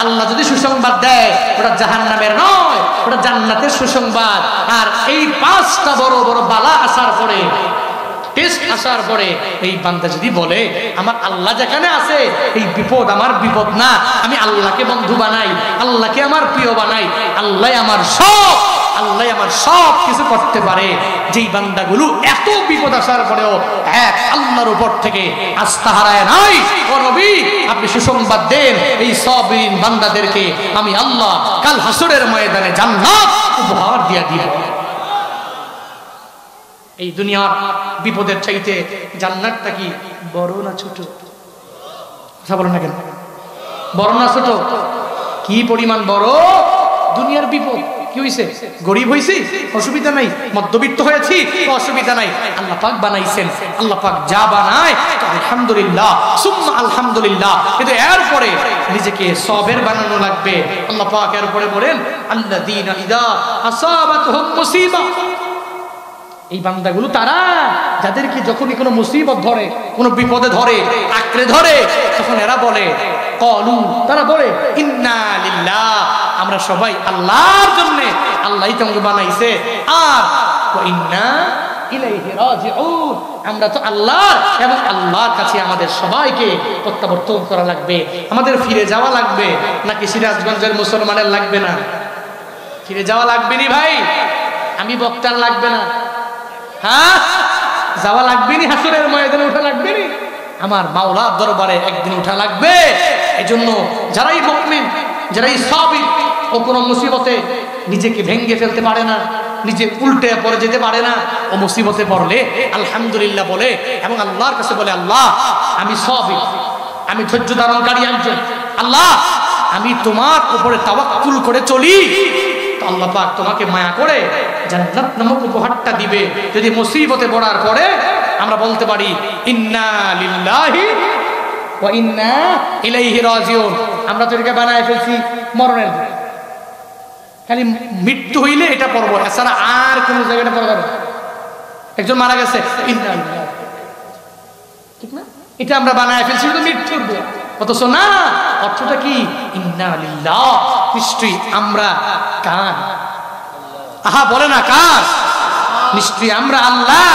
আল্লাহ যদি সুসংবাদ দেয়, ওটা জাহান্নামের নয়, ওটা জান্নাতের সুসংবাদ। আর এই পাঁচটা বড় বড় বালা আসার পরে, টেস্ট আসার পরে এই বান্দা যদি বলে আমার আল্লাহ যেখানে আছে, এই বিপদ আমার বিপদ না, আমি আল্লাহকে বন্ধু বানাই, আল্লাহকে আমার প্রিয় বানাই, আল্লাহ আমার সব, আল্লাহ আমার সব কিছু করতে পারে। যেই বান্দাগুলো এত বিপদ আসার পরেও এক আল্লাহর উপর থেকে আস্থা হারায় নাই, ও নবী আপনি সুসংবাদ দেন এই সাবিরিন বান্দাদেরকে আমি আল্লাহ কাল হাসরের ময়দানে জান্নাত উপহার দিয়া দিব। এই দুনিয়ার বিপদের চাইতে জান্নাতটা কি বড় না ছোট? কথা বলেন না কেন? বড় না ছোট? কি পরিমাণ বড় দুনিয়ার বিপদ! কি হইছে? গরিব হইছি, অসুবিধা নাই। মধ্যবিত্ত হয়েছি, অসুবিধা নাই। আল্লাহ পাক বানাইছেন, আল্লাহ পাক যা বানায় আলহামদুলিল্লাহ, সুম্মা আলহামদুলিল্লাহ। কিন্তু এরপরে নিজেকে সবের বানানো লাগবে। আল্লাহ পাক এরপরে বলেন, আল্লাযীনা ইযা আসাবাতহুম মুসিবা, এই বান্দাগুলো তারা যাদেরকে যখনই কোনো মুসিবত ধরে, কোনো বিপদে ধরে, আঁকড়ে ধরে, তখন এরা বলে ক্বালু, তারা বলে ইন্না লিল্লাহ, আমরা সবাই আল্লাহর জন্য, আল্লাহই তো আমাকে বানাইছে, আর ওয়া ইন্না ইলাইহি রাজিউন, আমরা তো আল্লাহ এবং আল্লাহর কাছে আমাদের সবাইকে প্রত্যাবর্তন করা লাগবে, আমাদের ফিরে যাওয়া লাগবে। নাকি সিরাজগঞ্জের মুসলমানের লাগবে না? ফিরে যাওয়া লাগবে নি ভাই? আমি বক্তার লাগবে না? হ্যাঁ, যাওয়া লাগবে নি? হাসরের ময়দানে উঠা লাগবে নি? আমার মাওলার দরবারে একদিন উঠা লাগবে। এজন্য যারাই মুমিন, যারাই সাবির, ও কোনো মুসিবতে নিজেকে ভেঙে ফেলতে পারে না, নিজে উল্টে পড়ে যেতে পারে না, ও মুসিবতে পড়লে আলহামদুলিল্লাহ বলে এবং আল্লাহর কাছে বলে, আল্লাহ আমি সাবির, আমি ধৈর্য ধারণকারী একজন, আল্লাহ আমি তোমার উপরে তাওয়াক্কুল করে চলি। আল্লাহ পাক তোমাকে মায়া করে জান্নাত নামক উপহারটা দিবে। যদি মুসিবতে পড়ার পরে আমরা বলতে পারি ইন্না লিল্লাহি ওয়া ইন্না ইলাইহি রাজিউন। আমরা তো এটাকে বানায় ফেলছি মরণের দিন, খালি মৃত্যু হইলে এটা পড়বো, এছাড়া আর কোনো জায়গাটা পড়া যাবে না। একজন মারা গেছে, ইন্না লিল্লাহি, ঠিক না? এটা আমরা বানায় ফেলছি শুধু মৃত্যুর দিন, অথচ না, অর্থটা কি? ইন্না লিল্লাহ, নিশ্চয়ই আমরা কার? আহা বলে না কার? নিশ্চয়ই আমরা আল্লাহ।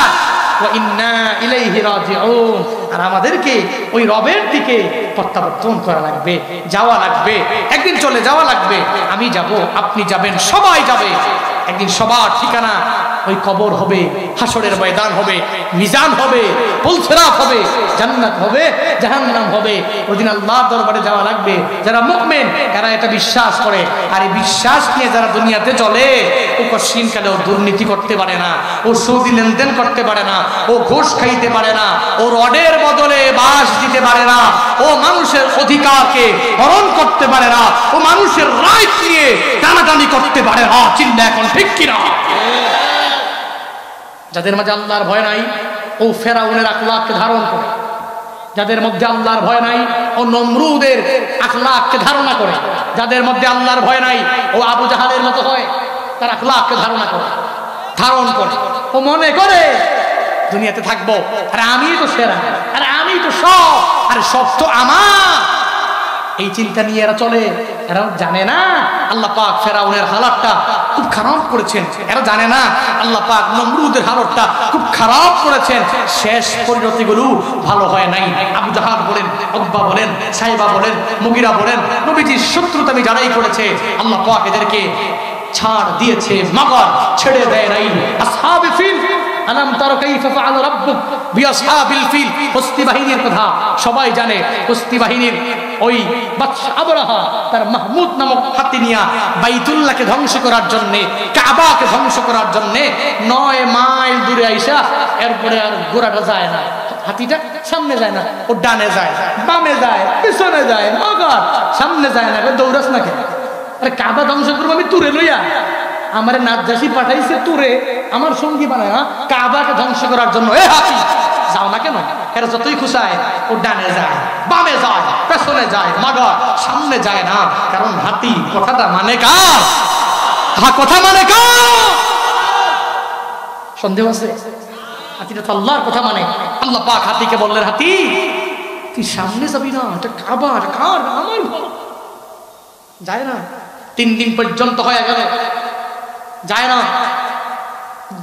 ওয়া ইন্না ইলাইহি রাজিউন, আর আমাদেরকে ওই রবের দিকে প্রত্যাবর্তন করা লাগবে, যাওয়া লাগবে, একদিন চলে যাওয়া লাগবে। আমি যাব, আপনি যাবেন, সবাই যাবে একদিন। সবার ঠিকানা ওই কবর হবে, হাসরের ময়দান হবে, মিজান হবে, পুলসিরাত হবে, জান্নাত হবে, জাহান্নাম হবে। ওইদিন আল্লাহর দরবারে যাওয়া লাগবে। যারা মুমিন তারা এটা বিশ্বাস করে, আর এই বিশ্বাস নিয়ে যারা দুনিয়াতে চলে, ও কশিনকালে ও দুর্নীতি করতে পারে না, ও সুদি লেনদেন করতে পারে না, ও ঘুষ খাইতে পারে না, ও রডের বদলে বাঁশ দিতে পারে না, ও মানুষের অধিকারকে হরণ করতে পারে না, ও মানুষের রাইট নিয়ে টানাটানি করতে পারে না। চিন্তা এখন ঠিক কিনা? যাদের মাঝে আল্লাহর ভয় নাই, ও ফেরাউনের আখলাককে ধারণ করে। যাদের মধ্যে আল্লাহর ভয় নাই, ও নমরুদের আখলাককে ধারণা করে। যাদের মধ্যে আল্লাহর ভয় নাই, ও আবু জাহালের মতো হয়, তার আখলাককে ধারণ করে। ও মনে করে দুনিয়াতে থাকবো, আরে আমি তো সেরা, আরে আমি তো সব, আরে সব তো আমার। এই চিন্তা নিয়ে এরা চলে। এরা জানে না আল্লাহ পাক ফেরাউনের হালাতটা খুব খারাপ করেছেন। এরা জানে না আল্লাহ পাক নমরুদের হালতটা খুব খারাপ করেছেন। শেষ পরিণতিগুলো ভালো হয় নাই। আবু জাহাল বলেন, উতবা বলেন, সাইবা বলেন, মুগিরা বলেন, নবীজির শত্রুতামি যারাই করেছে, আল্লাহ পাক এদেরকে ছাড় দিয়েছে, মগর ছেড়ে দেয় নাই। আসহাবে ফিল, আলাম তারা কাইফা ফাআলা রাব্বুক বিআসহাবিল ফিল। হস্তি বাহিনীর কথা সবাই জানে। হস্তি বাহিনীর ওই আবরাহা তার মাহমুদ নামক হাতি নিয়া বাইতুল্লাহকে ধ্বংস করার জন্য, কাবাকে ধ্বংস করার জন্য 9 মাইল দূরে আইসা, এরপরে আর ঘোড়াটা যায় না, হাতিটা সামনে যায় না, ও ডানে যায়, বামে যায়, পিছনে যায়, মগর সামনে যায় না। দৌড়াস না কেন? আরে কাবা ধ্বংস করবো আমি তুরে লইয়া? আমার নাজ্জাশী পাঠাইছে তুরে আমার সঙ্গী বানায় কাবাকে ধ্বংস করার জন্য। এ হাতি যাও না কেন? এরা যতই খুশায়, ও ডানে যায়, বামে যায়, পেছনে যায়, মগর সামনে যায় না। কারণ হাতি কথাটা মানে কার? কথা মানে কার? সন্দেহ আছে? হাতিটা তো আল্লাহর কথা মানে। আল্লাহ পাক হাতিকে বললেন, হাতি তুই সামনে যাবি না, এটা কাবা, কার? আমার যায় না। 3 দিন পর্যন্ত হয়ে গেল, যায় না,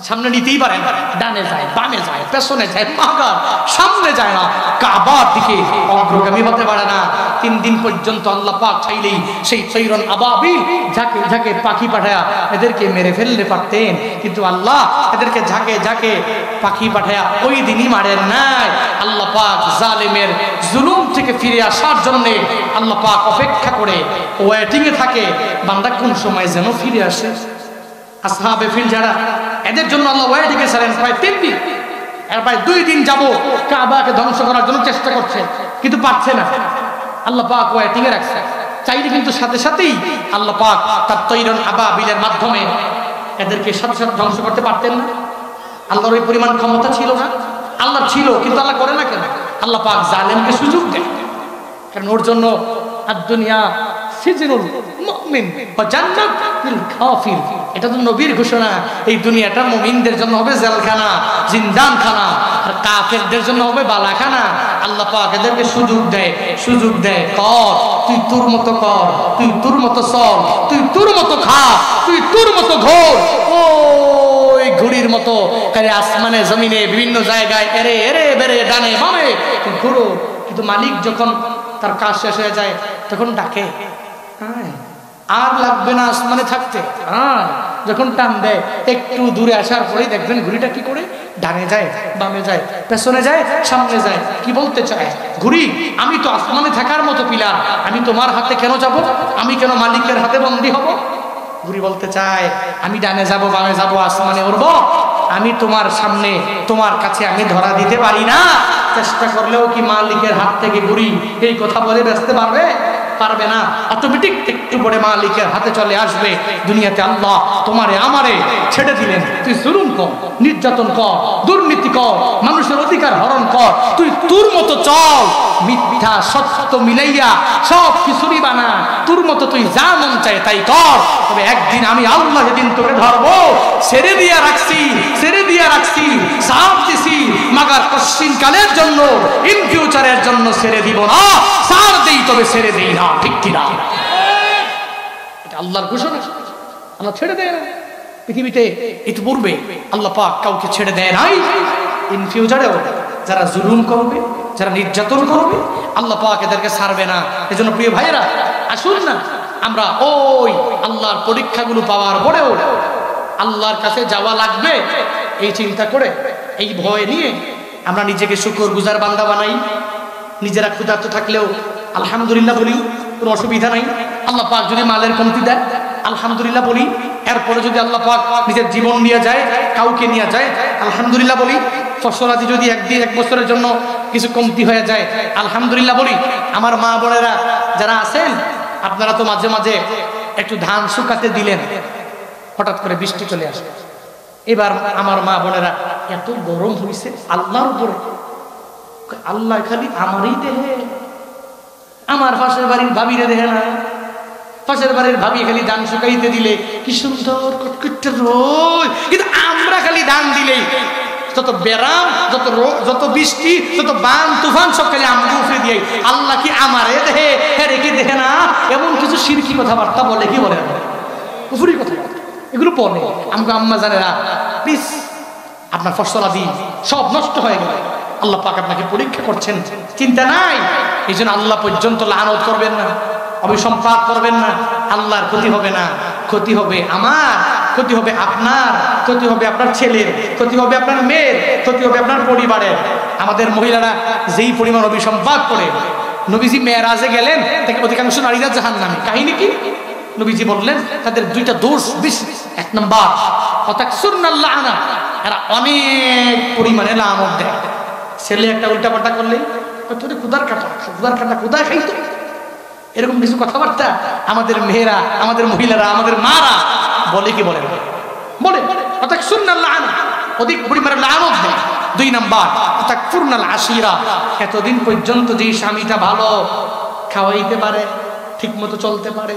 সামনে নিতেই পারে না। ডানে যায়, বামে যায়, পেছনে যায়, মগর সামনে যায় না, কাবার দিকে অগ্রগামী হতে পারে না। 3 দিন পর্যন্ত আল্লাহ পাক চাইলেই সেই তৈরন আবাবিল ঝাঁকে ঝাঁকে পাখি পাঠায়া এদেরকে মেরে ফেলতে পারতেন, কিন্তু আল্লাহ এদেরকে ঝাঁকে ঝাঁকে পাখি পাঠায়া ওই দিনই মারেন নাই। আল্লাহ পাক জালেমের জুলুম থেকে ফিরে আসার জন্য আল্লাহ পাক অপেক্ষা করে ওয়েটিং এ থাকে, বান্দা কোন সময় যেন ফিরে আসে। আসহাবে ফিল যারা, এদের জন্য আল্লাহ ওয়েটিং এ ছিলেন প্রায় 3 দিন। আর প্রায় 2 দিন যাব কাবাকে ধ্বংস করার জন্য চেষ্টা করছে, কিন্তু পারছে না। আল্লাহ পাক ওয়েটিং এ রাখছে। চাইলে কিন্তু সাথে সাথেই আল্লাহ পাক তার তৈরন আবাবিলের মাধ্যমে এদেরকে সাথে সাথে ধ্বংস করতে পারতেন না। আল্লাহর ওই পরিমাণ ক্ষমতা ছিল না? আল্লাহ ছিল, কিন্তু আল্লাহ করে না কেন? আল্লাহ পাক জালেমকে সুযোগ দেয়, কারণ ওর জন্য আদ-দুনিয়া সিজনুল মুমিন ওয়া জান্নাতুল কাফির। এটা তো নবীর ঘোষণা। এই দুনিয়াটা মুমিনদের জন্য হবে জেলখানা, জিন্দানখানা, আর কাফেরদের জন্য হবে বালাখানা। আল্লাহ পাক এদেরকে সুযোগ দেয়, কর, তুই তোর মতো কর, তুই তোর মতো চল, তুই তোর মতো খা, তুই তোর মতো ঘোর। ওই ঘুড়ির মতো খালি আসমানে জমিনে বিভিন্ন জায়গায় এরে এরে বেরে ডানে বামে ঘুরো। কিন্তু মালিক যখন তার কাজ শেষ হয়ে যায় তখন ডাকে, আর লাগবে না আসমানে থাকতে। যখন টান দেয় একটু দূরে আসার পরেই দেখবেন ঘুড়িটা কি করে ডানে যায়, বামে যায়, পেছনে যায়, সামনে যায়। কি বলতে চায় ঘুড়ি? আমি তো আসমানে থাকার মতো পিলার, আমি তোমার হাতে কেন যাব? আমি কেন মালিকের হাতে বন্দী হব? ঘুড়ি বলতে চায়, আমি ডানে যাব, বামে যাব, আসমানে উড়ব, আমি তোমার সামনে, তোমার কাছে আমি ধরা দিতে পারি না। চেষ্টা করলেও কি মালিকের হাত থেকে ঘুড়ি এই কথা বলে বেচতে পারবে? পারবে না, অটোমেটিক একটু পরে মালিকের হাতে চলে আসবে। দুনিয়াতে আল্লাহ তোমারে আমারে ছেড়ে দিলেন, তুই জুলুম কর, নির্যাতন কর, দুর্নীতি কর, মানুষের অধিকার হরণ কর, তুই তোর মতো চল, মিথ্যা সত্য মিলাইয়া সব কিছুরই বানা, তোর মতো তুই যা মন চায় তাই কর। তবে একদিন আমি আল্লাহ যেদিন তোকে ধরবো, ছেড়ে দিয়া রাখছি, ছেড়ে দিয়া রাখছি, সাপ দিছি, মাগার কশ্চিন কালের জন্য, ইন ফিউচারের জন্য ছেড়ে দিব না, সার দেই তবে ছেড়ে দেই না। ঠিক কিনা? এটা আল্লাহর ঘোষণা। আল্লাহ ছেড়ে দেয় না পৃথিবীতে। ইতিপূর্বে আল্লাহ পাক কাউকে ছেড়ে দেয় নাই, ইন ফিউচারেও যারা জুলুম করবে, যারা নির্যাতন করবে, আল্লাহ পাক এদেরকে ছাড়বে না। এজন্য প্রিয় ভাইয়েরা, আসুন না আমরা ওই আল্লাহর পরীক্ষাগুলো পাওয়ার পরেও আল্লাহর কাছে যাওয়া লাগবে এই চিন্তা করে, এই ভয় নিয়ে আমরা নিজেকে শুকরগুজার বান্দা বানাই। নিজেরা ক্ষুধার্ত থাকলেও আলহামদুলিল্লাহ বলি, কোনো অসুবিধা নাই। আল্লাহ পাক যদি মালের কমতি দেয় আলহামদুলিল্লাহ বলি। এরপরে যদি আল্লাহ পাক নিজের জীবন নিয়ে যায়, কাউকে নিয়ে যায়, আলহামদুলিল্লাহ বলি। ফসলাদি যদি একদিন এক বছরের জন্য কিছু কমতি হয়ে যায় আলহামদুলিল্লাহ বলি। আমার মা বোনেরা যারা আছেন, আপনারা তো মাঝে মাঝে একটু ধান শুকাতে দিলেন, হঠাৎ করে বৃষ্টি চলে আসে। এবার আমার মা বোনেরা এত গরম হয়েছে আল্লাহর উপরে, আল্লাহ খালি আমারই দেহে, আমার পাশের বাড়ির ভাবিরে দেহে না। পাশের বাড়ির ভাবি খালি ধান শুকাইতে দিলে কি সুন্দর কটকটে রোদ, কিন্তু আমরা খালি ধান দিলেই যত ব্যারাম, যত রোগ, যত বৃষ্টি, যত বান তুফান সব খালি আমরা উঠে দিয়ে আল্লাহ কি আমারে দেহে, হ্যাঁ রেখে দেখে না। এমন কিছু শিরকি কথাবার্তা বলে, কি বলে কুফরি কথাবার্তা এগুলো বলে। আমাকে আম্মা জানেরা, প্লিজ আপনার ফসলাদি সব নষ্ট হয়ে গেল, আল্লাহ পাক আপনাকে পরীক্ষা করছেন, চিন্তা নাই। এই জন্য আল্লাহ পর্যন্ত লানত করবেন না, অভিসম্পাত করবেন না। আল্লাহর ক্ষতি হবে না, ক্ষতি হবে আমার, ক্ষতি হবে আপনার, ক্ষতি হবে আপনার ছেলের, ক্ষতি হবে আপনার মেয়ের, ক্ষতি হবে আপনার পরিবারের। আমাদের মহিলারা যেই পরিমাণ অভিসম্পাত করে, নবীজি মেরাজে গেলেন, তাকে অধিকাংশ নারীরা জাহান্নামী। কাহিনী কি? নবীজি বললেন তাদের দুইটা দোষ বেশি। এক নম্বর, এরা অনেক পরিমাণে লানত দেয়। ছেলে একটা উল্টাপাল্টা করলেই কুদার কাটা, কুদার কাটা কুদার খাইতো, এরকম কিছু কথাবার্তা আমাদের মেয়েরা, আমাদের মহিলারা, আমাদের মারা বলে কি বলে? বলে অধিক পরিমাণে লানত দেয়। দুই নাম্বার, আশিরা, এতদিন পর্যন্ত যে স্বামীটা ভালো খাওয়াইতে পারে, ঠিক মতো চলতে পারে,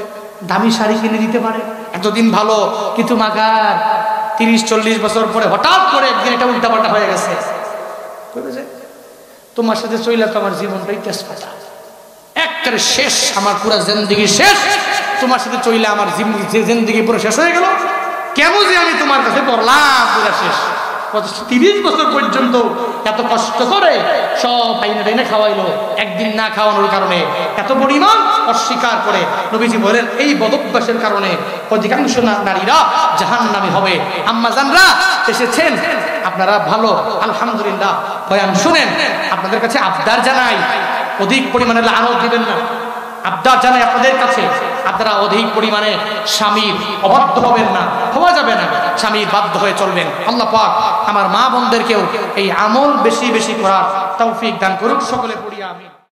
দামি শাড়ি কিনে দিতে পারে, এতদিন ভালো, কিন্তু মাগার 30-40 বছর পরে হঠাৎ করে একদিন এটা উল্টাপাল্টা হয়ে গেছে। তোমার সাথে চইলা তো আমার জীবনটাই তেজপাতা, একবারে শেষ, আমার পুরো জিন্দেগি শেষ। তোমার সাথে চইলা আমার জিন্দেগি পুরো শেষ হয়ে গেল। কেন যে আমি তোমার কাছে পড়লাম, পুরো শেষ। 30 বছর পর্যন্ত এত কষ্ট করে সব আইনে টাইনে খাওয়াইলো, একদিন না খাওয়ানোর কারণে এত পরিমাণ অস্বীকার করে। নবীজি বলেন এই বদভ্যাসের কারণে অধিকাংশ নারীরা জাহান্নামী হবে। আম্মা জানরা এসেছেন, আপনারা ভালো আলহামদুলিল্লাহ বয়ান শুনেন। আপনাদের কাছে আবদার জানাই, অধিক পরিমাণে লানত দিবেন না। আবদার জানাই আপনাদের কাছে, আপনারা অধিক পরিমাণে স্বামীর অবাধ্য হবেন না, হওয়া যাবে না, স্বামীর বাধ্য হয়ে চলবেন। আল্লাহ পাক আমার মা বোনদেরকেও এই আমল বেশি বেশি করার তৌফিক দান করুক। সকলে পড়ি আমিন।